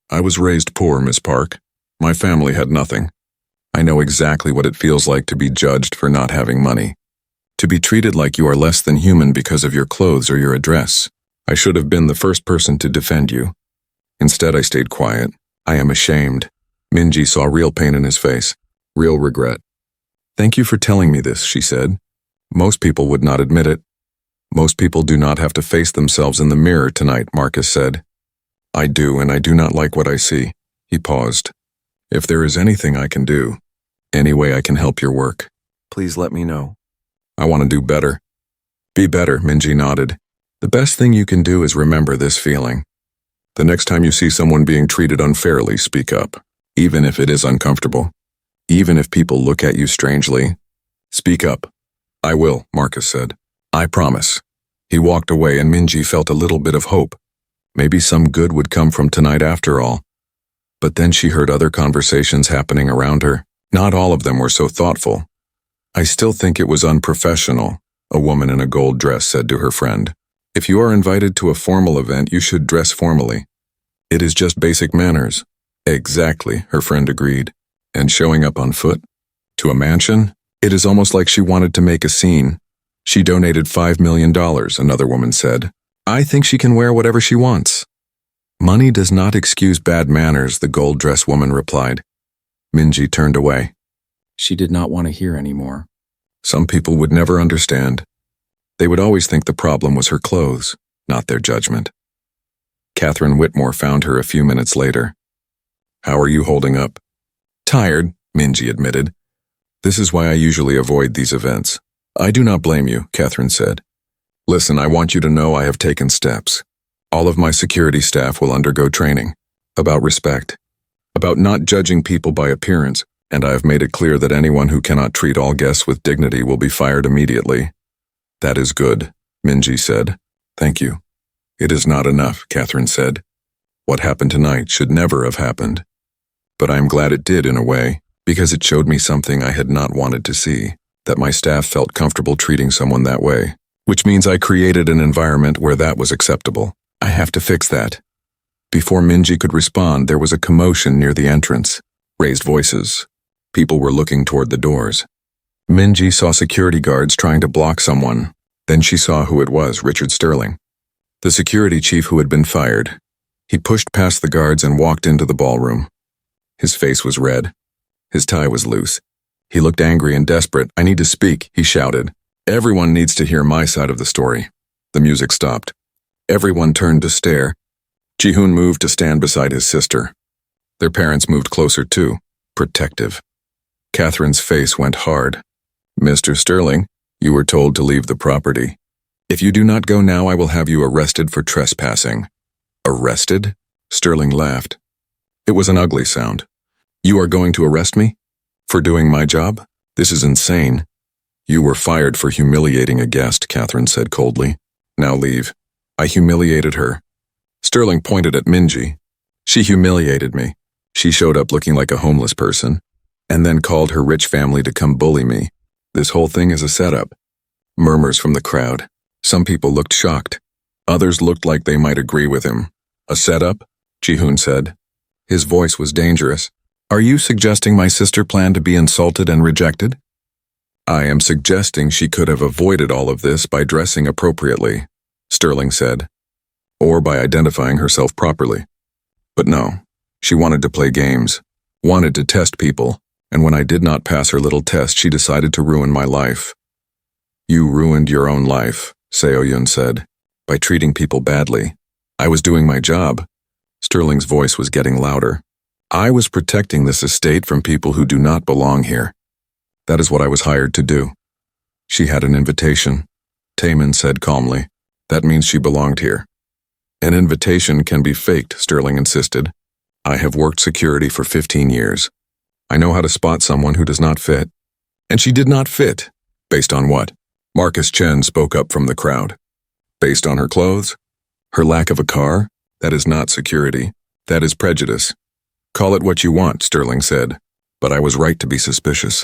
I was raised poor, Miss Park. My family had nothing. I know exactly what it feels like to be judged for not having money. To be treated like you are less than human because of your clothes or your address. I should have been the first person to defend you. Instead, I stayed quiet. I am ashamed." Minji saw real pain in his face, real regret. "Thank you for telling me this," she said. "Most people would not admit it. Most people do not have to face themselves in the mirror tonight," Marcus said. "I do, and I do not like what I see." He paused. "If there is anything I can do, any way I can help your work, please let me know. I want to do better." "Be better," Minji nodded. "The best thing you can do is remember this feeling. The next time you see someone being treated unfairly, speak up, even if it is uncomfortable. Even if people look at you strangely, speak up." "I will," Marcus said. "I promise." He walked away and Minji felt a little bit of hope. Maybe some good would come from tonight after all. But then she heard other conversations happening around her. Not all of them were so thoughtful. "I still think it was unprofessional," a woman in a gold dress said to her friend. "If you are invited to a formal event, you should dress formally. It is just basic manners." "Exactly," her friend agreed. "And showing up on foot? To a mansion? It is almost like she wanted to make a scene. She donated $5 million, another woman said. I think she can wear whatever she wants." "Money does not excuse bad manners," the gold dress woman replied. Minji turned away. She did not want to hear anymore. Some people would never understand. They would always think the problem was her clothes, not their judgment. Catherine Whitmore found her a few minutes later. "How are you holding up?" "Tired," Minji admitted. "This is why I usually avoid these events." "I do not blame you," Catherine said. "Listen, I want you to know I have taken steps. All of my security staff will undergo training. About respect. About not judging people by appearance, and I have made it clear that anyone who cannot treat all guests with dignity will be fired immediately." "That is good," Minji said. "Thank you." "It is not enough," Catherine said. "What happened tonight should never have happened. But I am glad it did in a way, because it showed me something I had not wanted to see, that my staff felt comfortable treating someone that way, which means I created an environment where that was acceptable. I have to fix that." Before Minji could respond, there was a commotion near the entrance. Raised voices. People were looking toward the doors. Minji saw security guards trying to block someone. Then she saw who it was, Richard Sterling, the security chief who had been fired. He pushed past the guards and walked into the ballroom. His face was red. His tie was loose. He looked angry and desperate. "I need to speak," he shouted. "Everyone needs to hear my side of the story." The music stopped. Everyone turned to stare. Ji-hoon moved to stand beside his sister. Their parents moved closer too, protective. Catherine's face went hard. "Mr. Sterling, you were told to leave the property. If you do not go now, I will have you arrested for trespassing." "Arrested?" Sterling laughed. It was an ugly sound. "You are going to arrest me? For doing my job? This is insane." "You were fired for humiliating a guest," Catherine said coldly. "Now leave." "I humiliated her." Sterling pointed at Minji. "She humiliated me. She showed up looking like a homeless person, and then called her rich family to come bully me. This whole thing is a setup. Murmurs from the crowd. Some people looked shocked. Others looked like they might agree with him. A setup? Ji-hoon said. His voice was dangerous. Are you suggesting my sister planned to be insulted and rejected? I am suggesting she could have avoided all of this by dressing appropriately, Sterling said, or by identifying herself properly. But no, she wanted to play games, wanted to test people, and when I did not pass her little test, she decided to ruin my life. You ruined your own life, Seo-yun said, by treating people badly. I was doing my job. Sterling's voice was getting louder. I was protecting this estate from people who do not belong here. That is what I was hired to do. She had an invitation. Taemin said calmly. That means she belonged here. An invitation can be faked, Sterling insisted. I have worked security for 15 years. I know how to spot someone who does not fit. And she did not fit. Based on what? Marcus Chen spoke up from the crowd. Based on her clothes? Her lack of a car? That is not security. That is prejudice. Call it what you want, Sterling said. But I was right to be suspicious.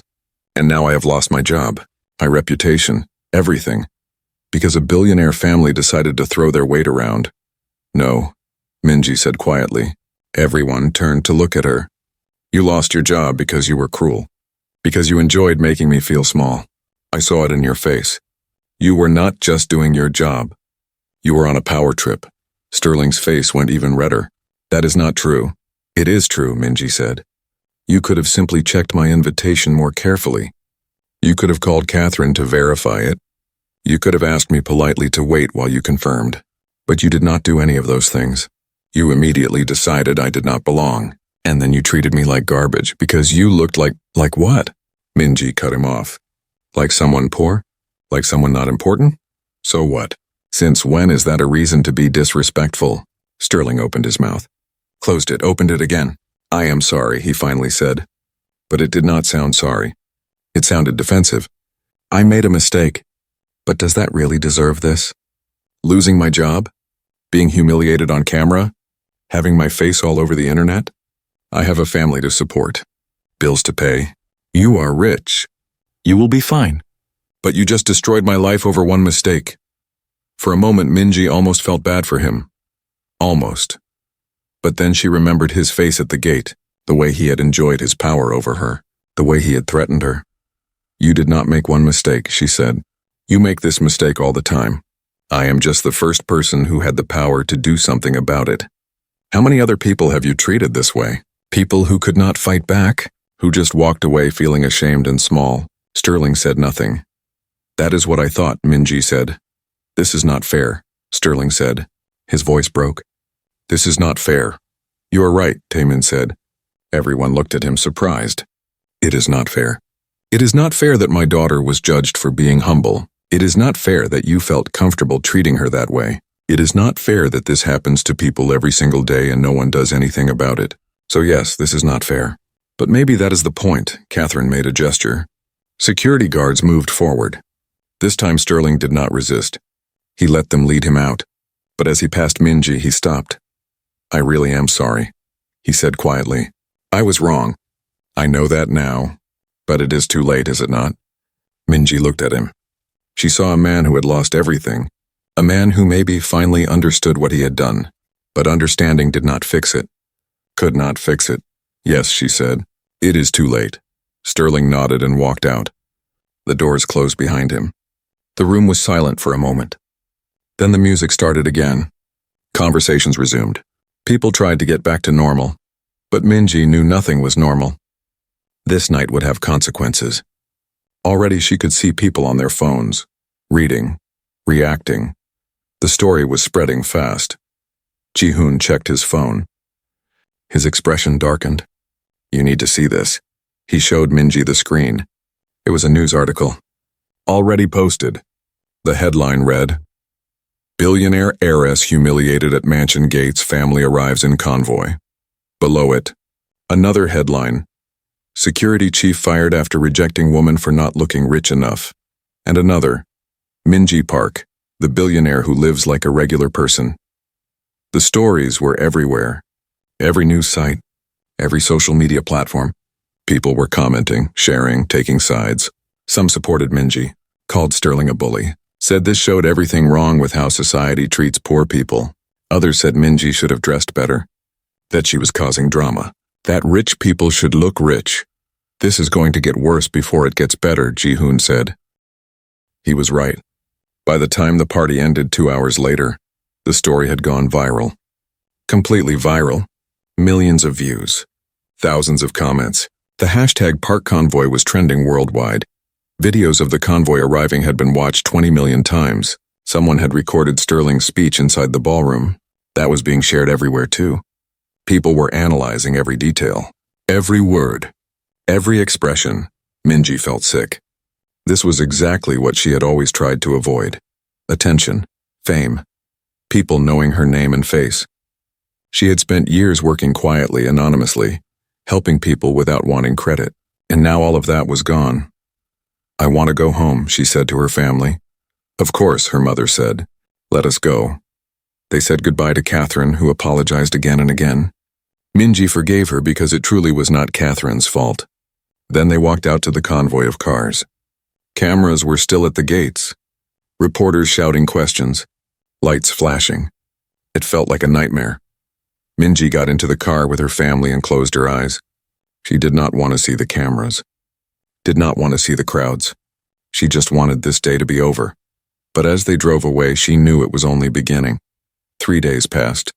And now I have lost my job, my reputation, everything. Because a billionaire family decided to throw their weight around. No, Minji said quietly. Everyone turned to look at her. You lost your job because you were cruel. Because you enjoyed making me feel small. I saw it in your face. You were not just doing your job. You were on a power trip. Sterling's face went even redder. That is not true. It is true, Minji said. You could have simply checked my invitation more carefully. You could have called Catherine to verify it. You could have asked me politely to wait while you confirmed. But you did not do any of those things. You immediately decided I did not belong. And then you treated me like garbage because you looked like what? Minji cut him off. Like someone poor? Like someone not important? So what? Since when is that a reason to be disrespectful? Sterling opened his mouth. Closed it, opened it again. I am sorry, he finally said. But it did not sound sorry. It sounded defensive. I made a mistake. But does that really deserve this? Losing my job? Being humiliated on camera? Having my face all over the internet? I have a family to support. Bills to pay. You are rich. You will be fine. But you just destroyed my life over one mistake. For a moment, Minji almost felt bad for him. Almost. But then she remembered his face at the gate, the way he had enjoyed his power over her, the way he had threatened her. You did not make one mistake, she said. You make this mistake all the time. I am just the first person who had the power to do something about it. How many other people have you treated this way? People who could not fight back? Who just walked away feeling ashamed and small? Sterling said nothing. That is what I thought, Minji said. This is not fair, Sterling said. His voice broke. This is not fair. You are right, Taemin said. Everyone looked at him surprised. It is not fair. It is not fair that my daughter was judged for being humble. It is not fair that you felt comfortable treating her that way. It is not fair that this happens to people every single day and no one does anything about it. So yes, this is not fair. But maybe that is the point, Catherine made a gesture. Security guards moved forward. This time Sterling did not resist. He let them lead him out. But as he passed Minji, he stopped. I really am sorry, he said quietly. I was wrong. I know that now. But it is too late, is it not? Minji looked at him. She saw a man who had lost everything. A man who maybe finally understood what he had done. But understanding did not fix it. Could not fix it. Yes, she said. It is too late. Sterling nodded and walked out. The doors closed behind him. The room was silent for a moment. Then the music started again. Conversations resumed. People tried to get back to normal. But Minji knew nothing was normal. This night would have consequences. Already she could see people on their phones, reading, reacting. The story was spreading fast. Ji-hoon checked his phone. His expression darkened. You need to see this. He showed Minji the screen. It was a news article. Already posted. The headline read, Billionaire heiress humiliated at mansion gates, family arrives in convoy. Below it, another headline, Security chief fired after rejecting woman for not looking rich enough. And another, Minji Park, the billionaire who lives like a regular person. The stories were everywhere. Every news site, every social media platform. People were commenting, sharing, taking sides. Some supported Minji, called Sterling a bully, said this showed everything wrong with how society treats poor people. Others said Minji should have dressed better, that she was causing drama, that rich people should look rich. This is going to get worse before it gets better, Ji-hoon said. He was right. By the time the party ended 2 hours later, the story had gone viral. Completely viral. Millions of views. Thousands of comments. The hashtag Park Convoy was trending worldwide. Videos of the convoy arriving had been watched 20 million times. Someone had recorded Sterling's speech inside the ballroom. That was being shared everywhere too. People were analyzing every detail. Every word. Every expression. Minji felt sick. This was exactly what she had always tried to avoid. Attention. Fame. People knowing her name and face. She had spent years working quietly, anonymously, helping people without wanting credit. And now all of that was gone. I want to go home, she said to her family. Of course, her mother said. Let us go. They said goodbye to Catherine, who apologized again and again. Minji forgave her because it truly was not Catherine's fault. Then they walked out to the convoy of cars. Cameras were still at the gates. Reporters shouting questions. Lights flashing. It felt like a nightmare. Minji got into the car with her family and closed her eyes. She did not want to see the cameras. Did not want to see the crowds. She just wanted this day to be over. But as they drove away, she knew it was only beginning. 3 days passed.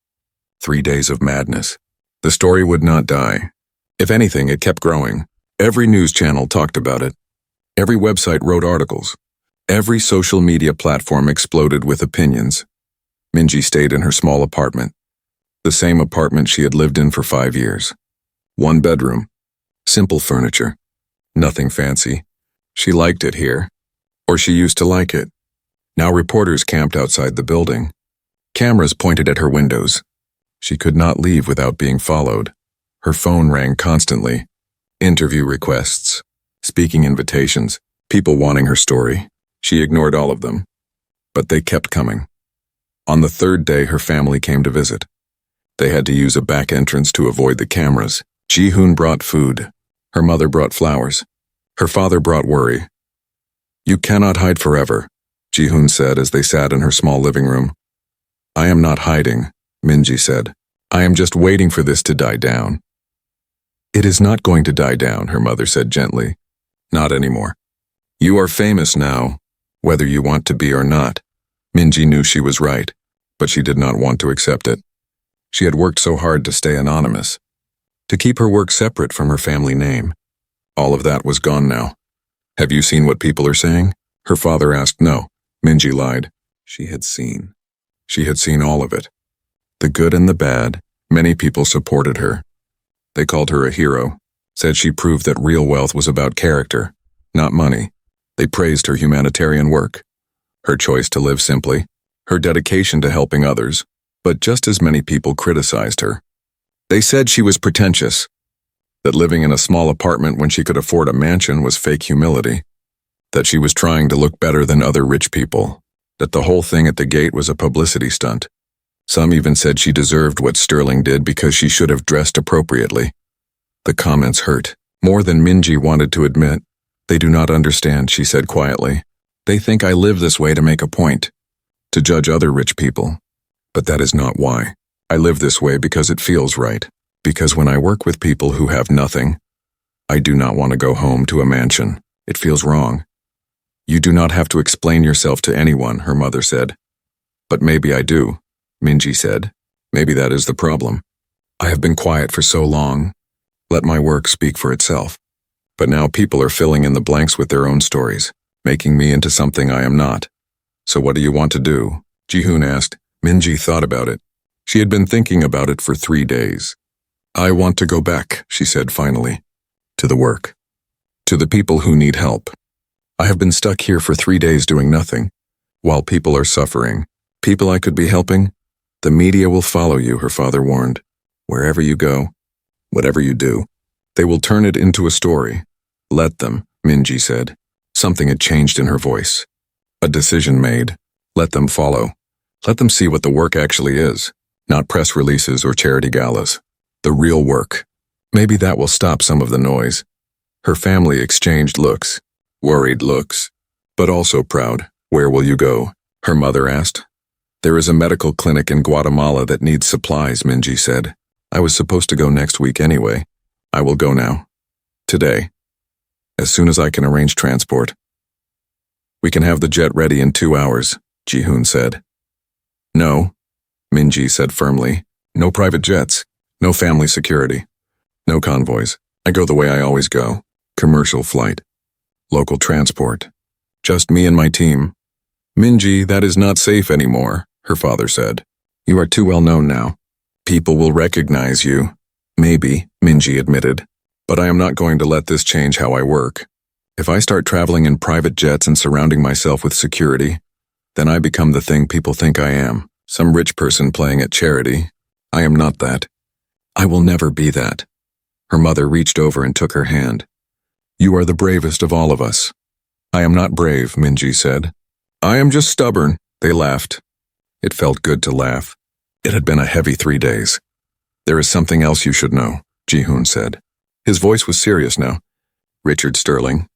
3 days of madness. The story would not die. If anything, it kept growing. Every news channel talked about it. Every website wrote articles. Every social media platform exploded with opinions. Minji stayed in her small apartment. The same apartment she had lived in for 5 years. 1 bedroom. Simple furniture. Nothing fancy. She liked it here. Or she used to like it. Now reporters camped outside the building. Cameras pointed at her windows. She could not leave without being followed. Her phone rang constantly. Interview requests. Speaking invitations. People wanting her story. She ignored all of them. But they kept coming. On the 3rd day, her family came to visit. They had to use a back entrance to avoid the cameras. Ji-hoon brought food. Her mother brought flowers. Her father brought worry. You cannot hide forever, Ji-hoon said as they sat in her small living room. I am not hiding, Minji said. I am just waiting for this to die down. It is not going to die down, her mother said gently. Not anymore. You are famous now, whether you want to be or not. Minji knew she was right, but she did not want to accept it. She had worked so hard to stay anonymous, to keep her work separate from her family name. All of that was gone now. Have you seen what people are saying? Her father asked. No, Minji lied. She had seen. She had seen all of it. The good and the bad. Many people supported her. They called her a hero, said she proved that real wealth was about character, not money. They praised her humanitarian work, her choice to live simply, her dedication to helping others, but just as many people criticized her. They said she was pretentious, that living in a small apartment when she could afford a mansion was fake humility, that she was trying to look better than other rich people, that the whole thing at the gate was a publicity stunt. Some even said she deserved what Sterling did because she should have dressed appropriately. The comments hurt, more than Minji wanted to admit. They do not understand, she said quietly. They think I live this way to make a point, to judge other rich people. But that is not why. I live this way because it feels right. Because when I work with people who have nothing, I do not want to go home to a mansion. It feels wrong. You do not have to explain yourself to anyone, her mother said. But maybe I do, Minji said. Maybe that is the problem. I have been quiet for so long. Let my work speak for itself. But now people are filling in the blanks with their own stories, making me into something I am not. So what do you want to do? Ji-hoon asked. Minji thought about it. She had been thinking about it for 3 days. I want to go back, she said finally. To the work. To the people who need help. I have been stuck here for 3 days doing nothing, while people are suffering. People I could be helping? The media will follow you, her father warned. Wherever you go, whatever you do, they will turn it into a story. Let them, Minji said. Something had changed in her voice. A decision made. Let them follow. Let them see what the work actually is, not press releases or charity galas. The real work. Maybe that will stop some of the noise. Her family exchanged looks. worried looks, but also proud. Where will you go? Her mother asked. There is a medical clinic in Guatemala that needs supplies, Minji said. I was supposed to go next week anyway. I will go now. Today. As soon as I can arrange transport. We can have the jet ready in 2 hours, Ji-hoon said. No, Minji said firmly. No private jets. No family security. No convoys. I go the way I always go. Commercial flight. Local transport. Just me and my team. Minji, that is not safe anymore, her father said. You are too well known now. People will recognize you. Maybe, Minji admitted. But I am not going to let this change how I work. If I start traveling in private jets and surrounding myself with security, then I become the thing people think I am. Some rich person playing at charity. I am not that. I will never be that. Her mother reached over and took her hand. You are the bravest of all of us. I am not brave, Minji said. I am just stubborn, they laughed. It felt good to laugh. It had been a heavy 3 days. There is something else you should know, Ji-hoon said. His voice was serious now. Richard Sterling,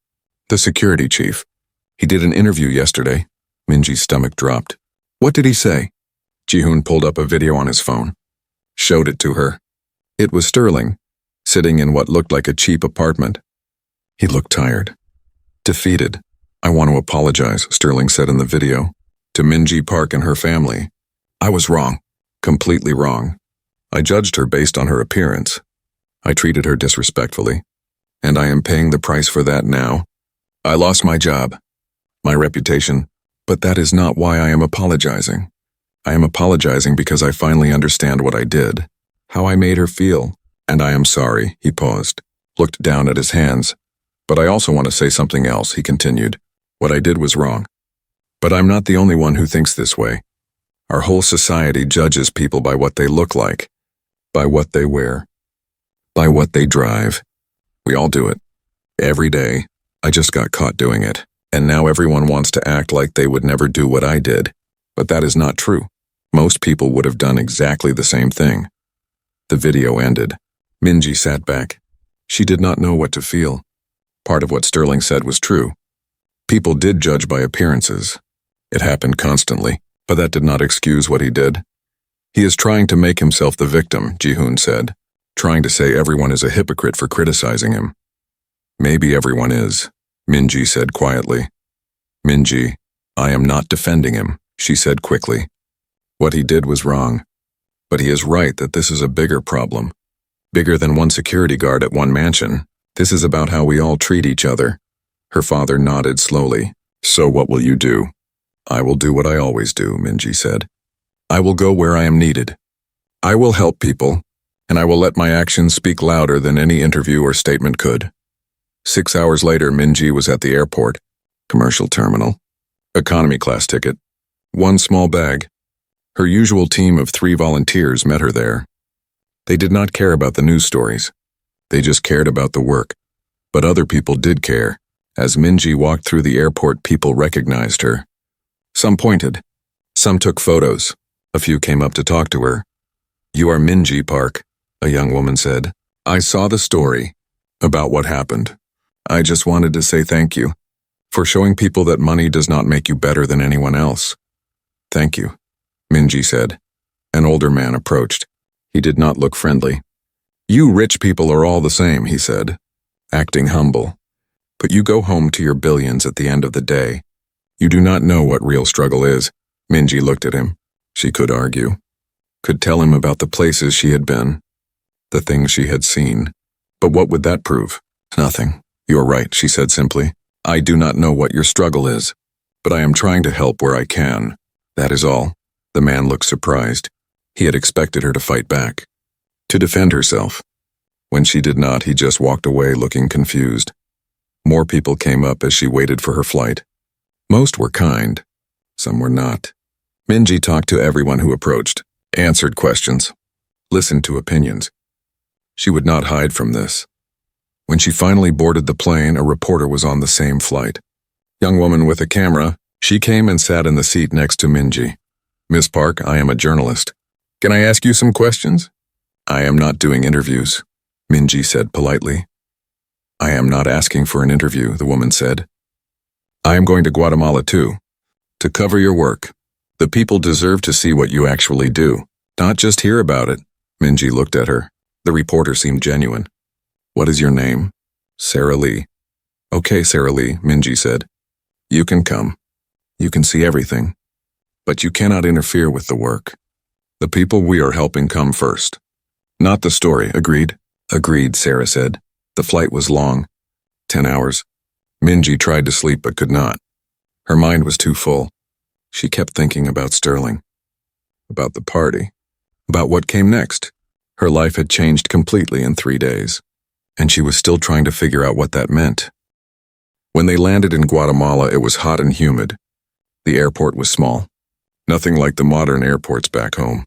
the security chief. He did an interview yesterday. Minji's stomach dropped. What did he say? Ji-hoon pulled up a video on his phone. Showed it to her. It was Sterling, sitting in what looked like a cheap apartment. He looked tired. Defeated. I want to apologize, Sterling said in the video. To Minji Park and her family. I was wrong. Completely wrong. I judged her based on her appearance. I treated her disrespectfully. And I am paying the price for that now. I lost my job. My reputation. But that is not why I am apologizing. I am apologizing because I finally understand what I did. How I made her feel. And I am sorry, he paused. Looked down at his hands. But I also want to say something else, he continued. What I did was wrong. But I'm not the only one who thinks this way. Our whole society judges people by what they look like, by what they wear, by what they drive. We all do it. Every day. I just got caught doing it. And now everyone wants to act like they would never do what I did. But that is not true. Most people would have done exactly the same thing. The video ended. Minji sat back. She did not know what to feel. Part of what Sterling said was true. People did judge by appearances. It happened constantly, but that did not excuse what he did. He is trying to make himself the victim, Ji-hoon said, trying to say everyone is a hypocrite for criticizing him. Maybe everyone is, Minji said quietly. Minji, I am not defending him, she said quickly. What he did was wrong. But he is right that this is a bigger problem. Bigger than one security guard at one mansion. This is about how we all treat each other. Her father nodded slowly. So what will you do? I will do what I always do, Minji said. I will go where I am needed. I will help people, and I will let my actions speak louder than any interview or statement could. 6 hours later, Minji was at the airport. Commercial terminal. Economy class ticket. One small bag. Her usual team of 3 volunteers met her there. They did not care about the news stories. They just cared about the work. But other people did care. As Minji walked through the airport, people recognized her. Some pointed. Some took photos. A few came up to talk to her. You are Minji Park, a young woman said. I saw the story about what happened. I just wanted to say thank you for showing people that money does not make you better than anyone else. Thank you, Minji said. An older man approached. He did not look friendly. You rich people are all the same, he said, acting humble. But you go home to your billions at the end of the day. You do not know what real struggle is. Minji looked at him. She could argue. Could tell him about the places she had been. The things she had seen. But what would that prove? Nothing. You are right, she said simply. I do not know what your struggle is. But I am trying to help where I can. That is all. The man looked surprised. He had expected her to fight back. To defend herself. When she did not, he just walked away looking confused. More people came up as she waited for her flight. Most were kind. Some were not. Minji talked to everyone who approached, answered questions, listened to opinions. She would not hide from this. When she finally boarded the plane, a reporter was on the same flight. Young woman with a camera, she came and sat in the seat next to Minji. Miss Park, I am a journalist. Can I ask you some questions? I am not doing interviews, Minji said politely. I am not asking for an interview, the woman said. I am going to Guatemala too. To cover your work. The people deserve to see what you actually do, not just hear about it. Minji looked at her. The reporter seemed genuine. What is your name? Sarah Lee. Okay, Sarah Lee, Minji said. You can come. You can see everything. But you cannot interfere with the work. The people we are helping come first. Not the story, agreed? Agreed, Sarah said. The flight was long. 10 hours. Minji tried to sleep but could not. Her mind was too full. She kept thinking about Sterling. About the party. About what came next. Her life had changed completely in 3 days. And she was still trying to figure out what that meant. When they landed in Guatemala, it was hot and humid. The airport was small. Nothing like the modern airports back home.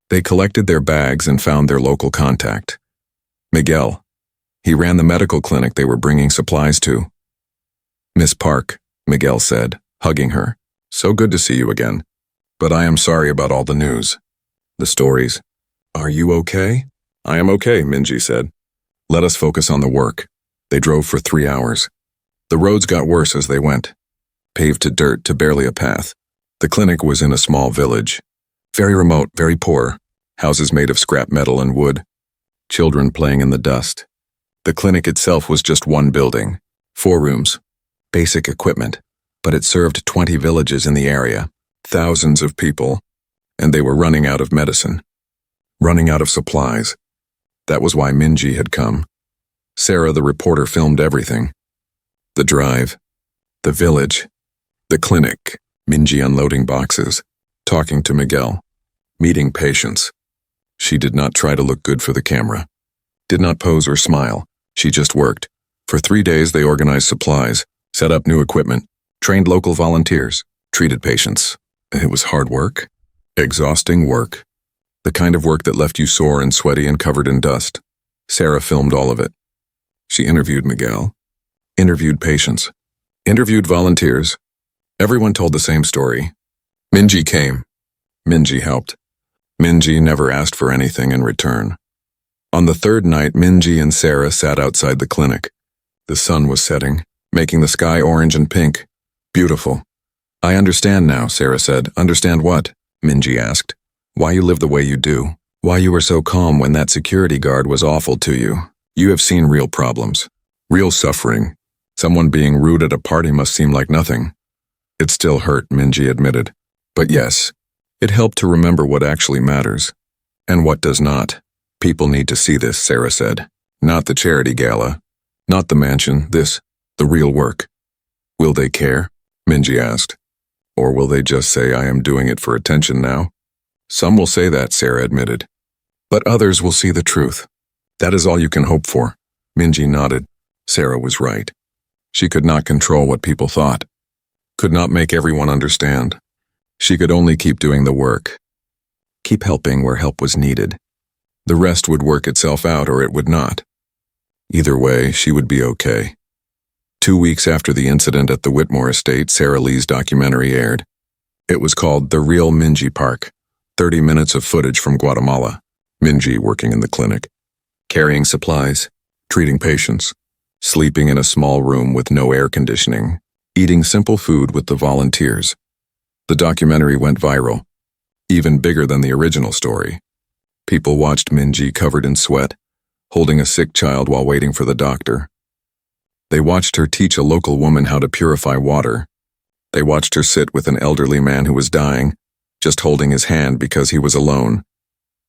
They collected their bags and found their local contact. Miguel. He ran the medical clinic they were bringing supplies to. Miss Park, Miguel said, hugging her. So good to see you again. But I am sorry about all the news. The stories. Are you okay? I am okay, Minji said. Let us focus on the work. They drove for 3 hours. The roads got worse as they went. Paved to dirt to barely a path. The clinic was in a small village. Very remote, very poor. Houses made of scrap metal and wood. Children playing in the dust. The clinic itself was just one building. 4 rooms. Basic equipment. But it served 20 villages in the area. Thousands of people. And they were running out of medicine. Running out of supplies. That was why Minji had come. Sarah, the reporter, filmed everything. The drive. The village. The clinic. Minji unloading boxes. Talking to Miguel. Meeting patients. She did not try to look good for the camera. Did not pose or smile. She just worked. For 3 days they organized supplies, set up new equipment, trained local volunteers, treated patients. It was hard work. Exhausting work. The kind of work that left you sore and sweaty and covered in dust. Sarah filmed all of it. She interviewed Miguel. Interviewed patients. Interviewed volunteers. Everyone told the same story. Minji came. Minji helped. Minji never asked for anything in return. On the 3rd night, Minji and Sarah sat outside the clinic. The sun was setting, making the sky orange and pink. Beautiful. I understand now, Sarah said. Understand what? Minji asked. Why you live the way you do. Why you were so calm when that security guard was awful to you. You have seen real problems. Real suffering. Someone being rude at a party must seem like nothing. It still hurt, Minji admitted. But yes, it helped to remember what actually matters. And what does not. People need to see this, Sarah said. Not the charity gala. Not the mansion, this, the real work. Will they care? Minji asked. Or will they just say I am doing it for attention now? Some will say that, Sarah admitted. But others will see the truth. That is all you can hope for. Minji nodded. Sarah was right. She could not control what people thought. Could not make everyone understand. She could only keep doing the work. Keep helping where help was needed. The rest would work itself out or it would not. Either way, she would be okay. 2 weeks after the incident at the Whitmore estate, Sarah Lee's documentary aired. It was called The Real Minji Park. 30 minutes of footage from Guatemala. Minji working in the clinic. Carrying supplies. Treating patients. Sleeping in a small room with no air conditioning. Eating simple food with the volunteers. The documentary went viral. Even bigger than the original story. People watched Minji covered in sweat, holding a sick child while waiting for the doctor. They watched her teach a local woman how to purify water. They watched her sit with an elderly man who was dying, just holding his hand because he was alone.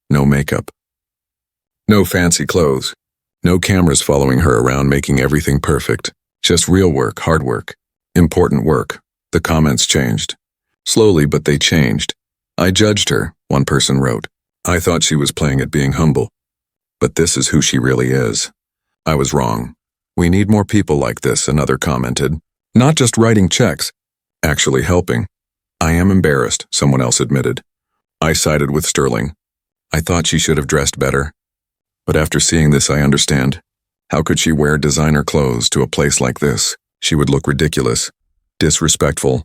No makeup. No fancy clothes. No cameras following her around making everything perfect. Just real work, hard work. Important work. The comments changed. Slowly, but they changed. I judged her, one person wrote. I thought she was playing at being humble. But this is who she really is. I was wrong. We need more people like this, another commented. Not just writing checks, actually helping. I am embarrassed, someone else admitted. I sided with Sterling. I thought she should have dressed better. But after seeing this, I understand. How could she wear designer clothes to a place like this? She would look ridiculous, disrespectful.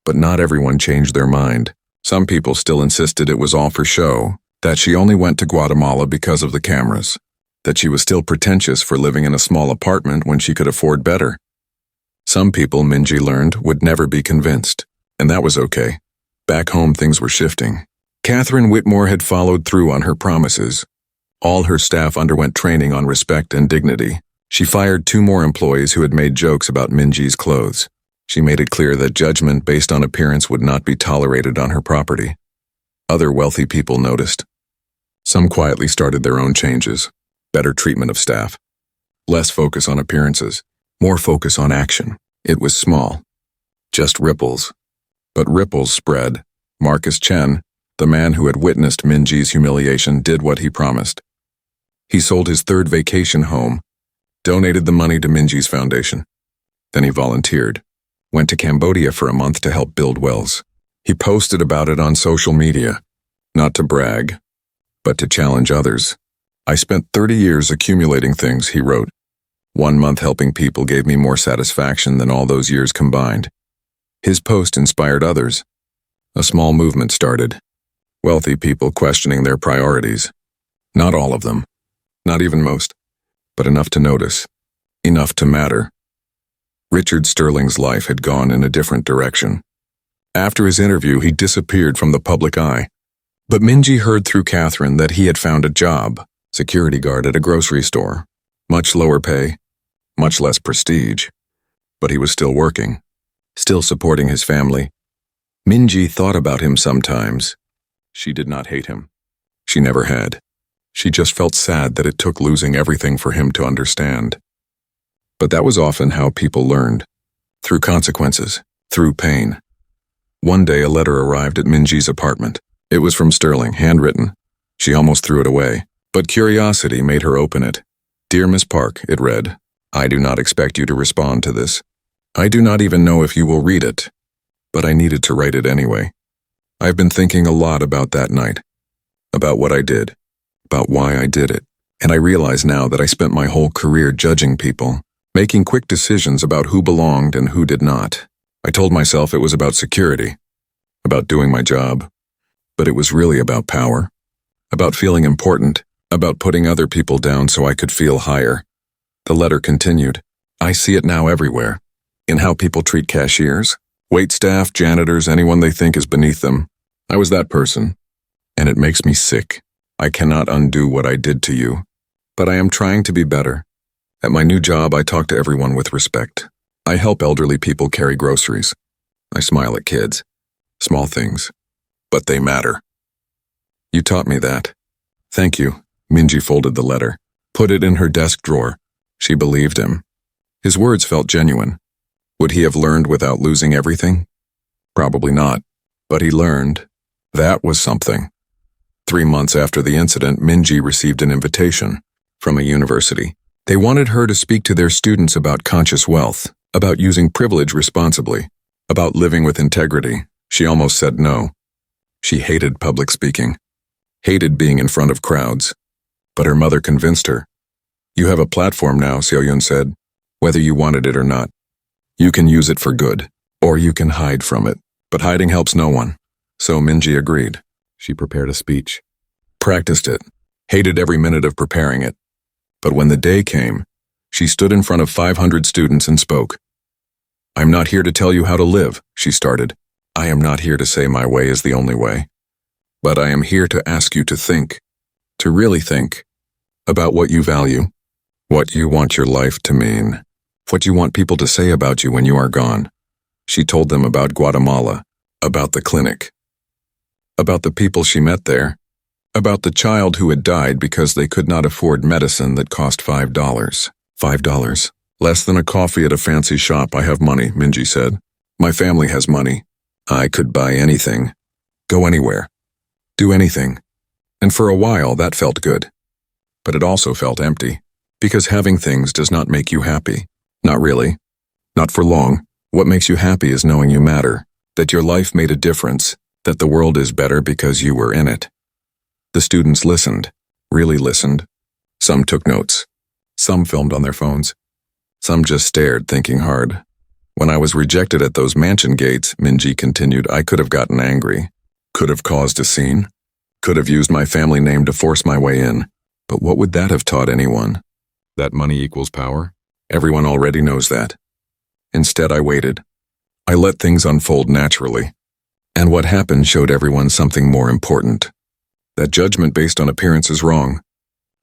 But not everyone changed their mind. Some people still insisted it was all for show, that she only went to Guatemala because of the cameras, that she was still pretentious for living in a small apartment when she could afford better. Some people, Minji learned, would never be convinced, and that was okay. Back home, things were shifting. Catherine Whitmore had followed through on her promises. All her staff underwent training on respect and dignity. She fired 2 more employees who had made jokes about Minji's clothes. She made it clear that judgment based on appearance would not be tolerated on her property. Other wealthy people noticed. Some quietly started their own changes. Better treatment of staff. Less focus on appearances. More focus on action. It was small. Just ripples. But ripples spread. Marcus Chen, the man who had witnessed Minji's humiliation, did what he promised. He sold his 3rd vacation home, donated the money to Minji's foundation. Then he volunteered, went to Cambodia for a month to help build wells. He posted about it on social media, not to brag, but to challenge others. I spent 30 years accumulating things, he wrote. 1 month helping people gave me more satisfaction than all those years combined. His post inspired others. A small movement started. Wealthy people questioning their priorities. Not all of them, not even most, but enough to notice, enough to matter. Richard Sterling's life had gone in a different direction. After his interview, he disappeared from the public eye. But Minji heard through Catherine that he had found a job, security guard at a grocery store. Much lower pay, much less prestige. But he was still working, still supporting his family. Minji thought about him sometimes. She did not hate him. She never had. She just felt sad that it took losing everything for him to understand. But that was often how people learned. Through consequences, through pain. One day a letter arrived at Minji's apartment. It was from Sterling, handwritten. She almost threw it away, but curiosity made her open it. Dear Miss Park, it read, I do not expect you to respond to this. I do not even know if you will read it, but I needed to write it anyway. I've been thinking a lot about that night, about what I did, about why I did it, and I realize now that I spent my whole career judging people, making quick decisions about who belonged and who did not. I told myself it was about security, about doing my job, but it was really about power, about feeling important, about putting other people down so I could feel higher. The letter continued. I see it now everywhere, in how people treat cashiers, waitstaff, janitors, anyone they think is beneath them. I was that person, and it makes me sick. I cannot undo what I did to you, but I am trying to be better. At my new job, I talk to everyone with respect. I help elderly people carry groceries. I smile at kids. Small things, but they matter. You taught me that. Thank you. Minji folded the letter, put it in her desk drawer. She believed him. His words felt genuine. Would he have learned without losing everything? Probably not, but he learned. That was something. 3 months after the incident, Minji received an invitation from a university. They wanted her to speak to their students about conscious wealth, about using privilege responsibly, about living with integrity. She almost said no. She hated public speaking, hated being in front of crowds. But her mother convinced her. You have a platform now, Seoyun said, whether you wanted it or not. You can use it for good, or you can hide from it. But hiding helps no one. So Minji agreed. She prepared a speech, practiced it, hated every minute of preparing it. But when the day came, she stood in front of 500 students and spoke. I'm not here to tell you how to live, she started. I am not here to say my way is the only way. But I am here to ask you to think, to really think, about what you value, what you want your life to mean, what you want people to say about you when you are gone. She told them about Guatemala, about the clinic, about the people she met there, about the child who had died because they could not afford medicine that cost $5. $5. Less than a coffee at a fancy shop. I have money, Minji said. My family has money. I could buy anything, go anywhere, do anything. And for a while that felt good. But it also felt empty, because having things does not make you happy. Not really. Not for long. What makes you happy is knowing you matter, that your life made a difference, that the world is better because you were in it. The students listened, really listened. Some took notes. Some filmed on their phones. Some just stared, thinking hard. When I was rejected at those mansion gates, Minji continued, I could have gotten angry, could have caused a scene, could have used my family name to force my way in. But what would that have taught anyone? That money equals power? Everyone already knows that. Instead, I waited. I let things unfold naturally. And what happened showed everyone something more important. That judgment based on appearance is wrong.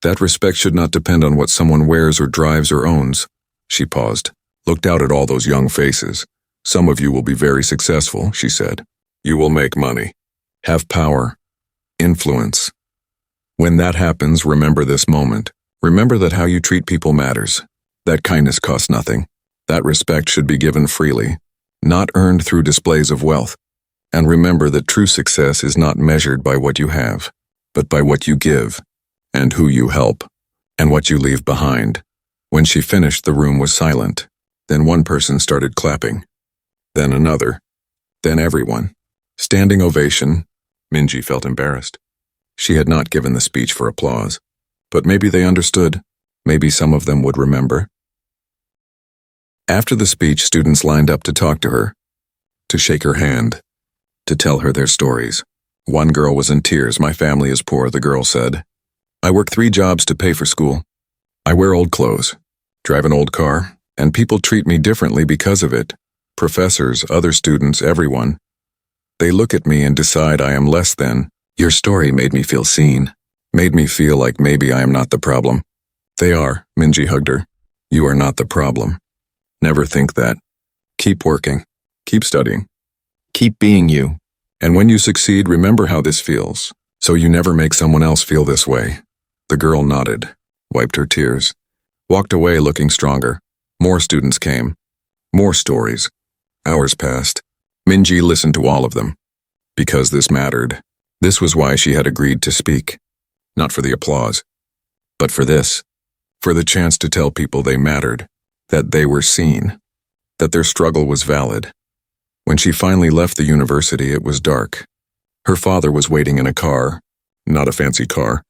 That respect should not depend on what someone wears or drives or owns. She paused, looked out at all those young faces. Some of you will be very successful, she said. You will make money, have power, influence. When that happens, remember this moment. Remember that how you treat people matters. That kindness costs nothing. That respect should be given freely, not earned through displays of wealth. And remember that true success is not measured by what you have, but by what you give, and who you help, and what you leave behind. When she finished, the room was silent. Then one person started clapping. Then another. Then everyone. Standing ovation. Minji felt embarrassed. She had not given the speech for applause. But maybe they understood. Maybe some of them would remember. After the speech, students lined up to talk to her, to shake her hand, to tell her their stories. One girl was in tears. My family is poor, the girl said. I work 3 jobs to pay for school. I wear old clothes, drive an old car, and people treat me differently because of it. Professors, other students, everyone. They look at me and decide I am less than. Your story made me feel seen, made me feel like maybe I am not the problem. They are, Minji hugged her. You are not the problem. Never think that. Keep working, keep studying, keep being you. And when you succeed, remember how this feels, so you never make someone else feel this way. The girl nodded, wiped her tears, walked away looking stronger. More students came. More stories. Hours passed. Minji listened to all of them. Because this mattered. This was why she had agreed to speak. Not for the applause, but for this. For the chance to tell people they mattered, that they were seen, that their struggle was valid. When she finally left the university, it was dark. Her father was waiting in a car, not a fancy car,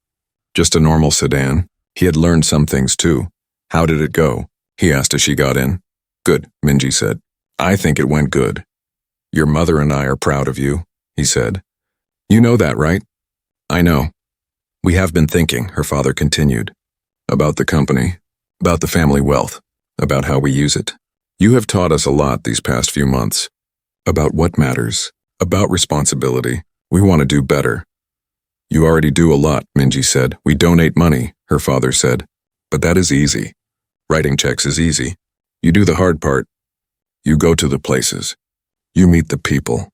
just a normal sedan. He had learned some things too. How did it go? He asked as she got in. Good, Minji said. I think it went good. Your mother and I are proud of you, he said. You know that, right? I know. We have been thinking, her father continued, about the company, about the family wealth, about how we use it. You have taught us a lot these past few months, about what matters, about responsibility. We want to do better. You already do a lot, Minji said. We donate money, her father said. But that is easy. Writing checks is easy. You do the hard part. You go to the places. You meet the people.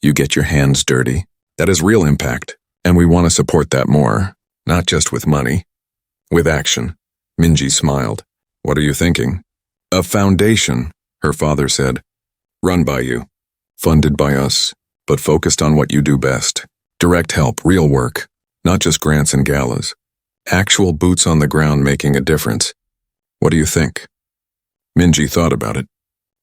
You get your hands dirty. That is real impact, and we want to support that more, not just with money. With action. Minji smiled. What are you thinking? A foundation, her father said. Run by you. Funded by us, but focused on what you do best. Direct help, real work, not just grants and galas. Actual boots on the ground making a difference. What do you think? Minji thought about it.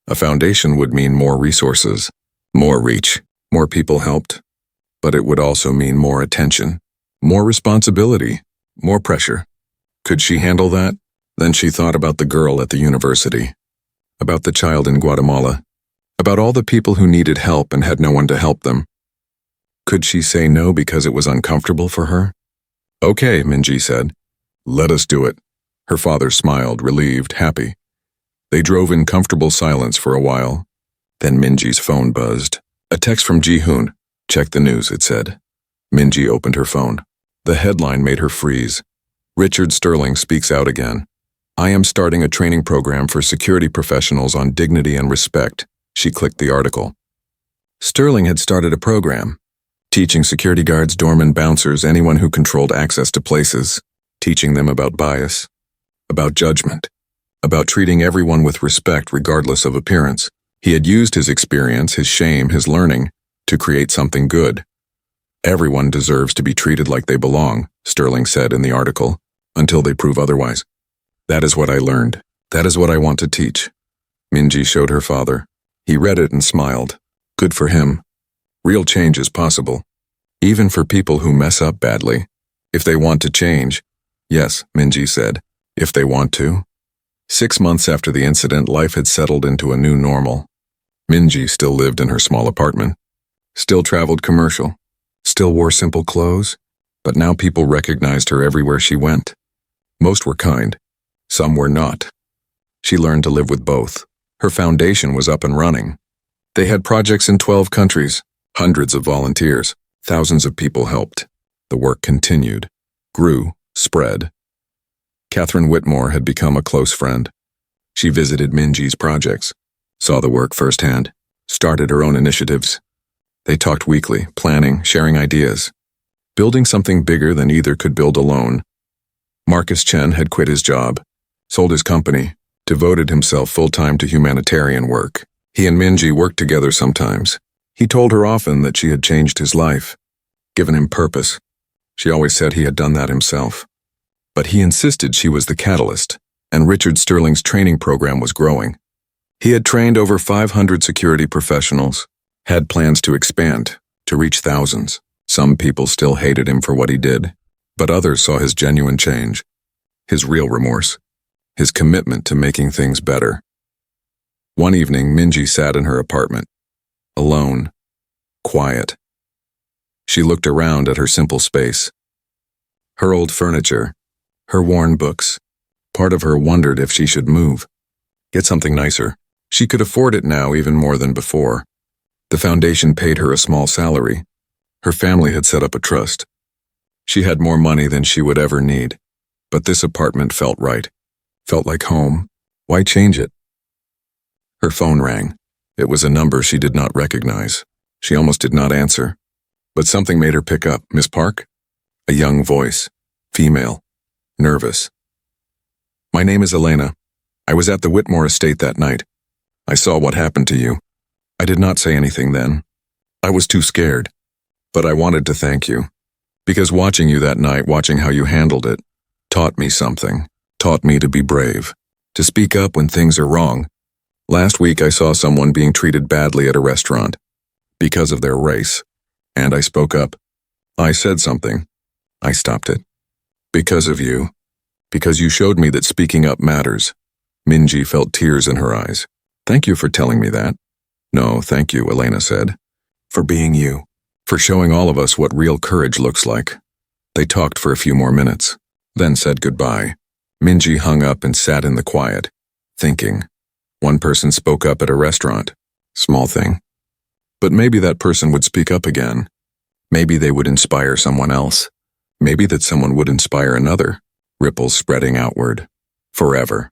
A foundation would mean more resources, more reach, more people helped. But it would also mean more attention, more responsibility, more pressure. Could she handle that? Then she thought about the girl at the university, about the child in Guatemala, about all the people who needed help and had no one to help them. Could she say no because it was uncomfortable for her? Okay, Minji said. Let us do it. Her father smiled, relieved, happy. They drove in comfortable silence for a while. Then Minji's phone buzzed. A text from Ji-hoon. Check the news, it said. Minji opened her phone. The headline made her freeze. Richard Sterling speaks out again. I am starting a training program for security professionals on dignity and respect. She clicked the article. Sterling had started a program, teaching security guards, doormen, bouncers, anyone who controlled access to places, teaching them about bias, about judgment, about treating everyone with respect regardless of appearance. He had used his experience, his shame, his learning, to create something good. Everyone deserves to be treated like they belong, Sterling said in the article, until they prove otherwise. That is what I learned. That is what I want to teach. Minji showed her father. He read it and smiled. Good for him. Real change is possible, even for people who mess up badly. If they want to change. Yes, Minji said, if they want to. 6 months after the incident, life had settled into a new normal. Minji still lived in her small apartment. Still traveled commercial, still wore simple clothes, but now people recognized her everywhere she went. Most were kind, some were not. She learned to live with both. Her foundation was up and running. They had projects in 12 countries, hundreds of volunteers, thousands of people helped. The work continued, grew, spread. Catherine Whitmore had become a close friend. She visited Minji's projects, saw the work firsthand, started her own initiatives. They talked weekly, planning, sharing ideas, building something bigger than either could build alone. Marcus Chen had quit his job, sold his company, devoted himself full-time to humanitarian work. He and Minji worked together sometimes. He told her often that she had changed his life, given him purpose. She always said he had done that himself. But he insisted she was the catalyst, and Richard Sterling's training program was growing. He had trained over 500 security professionals, had plans to expand, to reach thousands. Some people still hated him for what he did, but others saw his genuine change, his real remorse, his commitment to making things better. One evening, Minji sat in her apartment, alone, quiet. She looked around at her simple space. Her old furniture, her worn books. Part of her wondered if she should move, get something nicer. She could afford it now even more than before. The foundation paid her a small salary. Her family had set up a trust. She had more money than she would ever need. But this apartment felt right, felt like home. Why change it? Her phone rang. It was a number she did not recognize. She almost did not answer. But something made her pick up. Miss Park? A young voice, female, nervous. My name is Elena. I was at the Whitmore estate that night. I saw what happened to you. I did not say anything then. I was too scared. But I wanted to thank you. Because watching you that night, watching how you handled it, taught me something. Taught me to be brave. To speak up when things are wrong. Last week I saw someone being treated badly at a restaurant. Because of their race. And I spoke up. I said something. I stopped it. Because of you. Because you showed me that speaking up matters. Minji felt tears in her eyes. Thank you for telling me that. No, thank you, Elena said. For being you. For showing all of us what real courage looks like. They talked for a few more minutes, then said goodbye. Minji hung up and sat in the quiet, thinking. One person spoke up at a restaurant. Small thing. But maybe that person would speak up again. Maybe they would inspire someone else. Maybe that someone would inspire another. Ripples spreading outward. Forever.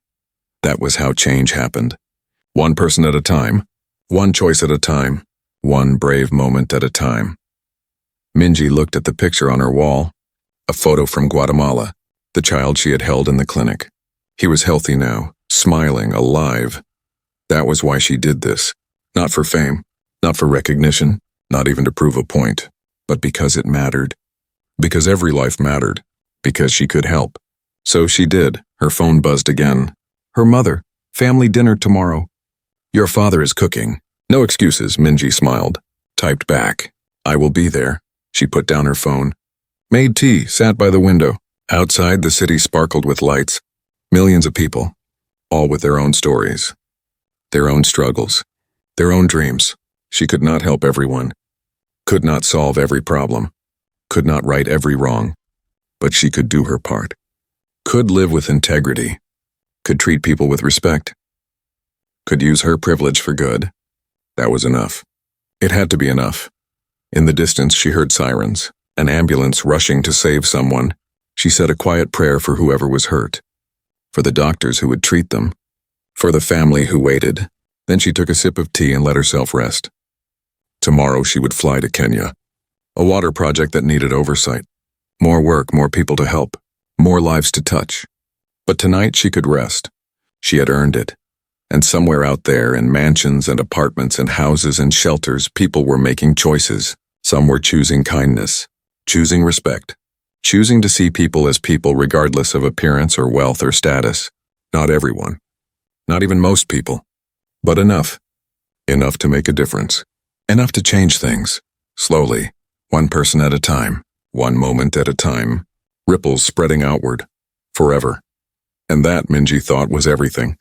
That was how change happened. One person at a time. One choice at a time. One brave moment at a time. Minji looked at the picture on her wall. A photo from Guatemala. The child she had held in the clinic. He was healthy now, smiling, alive. That was why she did this. Not for fame, not for recognition, not even to prove a point, but because it mattered. Because every life mattered. Because she could help. So she did. Her phone buzzed again. Her mother. Family dinner tomorrow. Your father is cooking. No excuses, Minji smiled. Typed back. I will be there. She put down her phone. Made tea, sat by the window. Outside, the city sparkled with lights. Millions of people. All with their own stories. Their own struggles. Their own dreams. She could not help everyone. Could not solve every problem. Could not right every wrong. But she could do her part. Could live with integrity. Could treat people with respect. Could use her privilege for good. That was enough. It had to be enough. In the distance, she heard sirens, an ambulance rushing to save someone. She said a quiet prayer for whoever was hurt, for the doctors who would treat them, for the family who waited. Then she took a sip of tea and let herself rest. Tomorrow she would fly to Kenya, a water project that needed oversight. More work, more people to help, more lives to touch. But tonight she could rest. She had earned it. And somewhere out there, in mansions and apartments and houses and shelters, people were making choices. Some were choosing kindness, choosing respect, choosing to see people as people regardless of appearance or wealth or status. Not everyone. Not even most people. But enough. Enough to make a difference. Enough to change things. Slowly. One person at a time. One moment at a time. Ripples spreading outward. Forever. And that, Minji thought, was everything.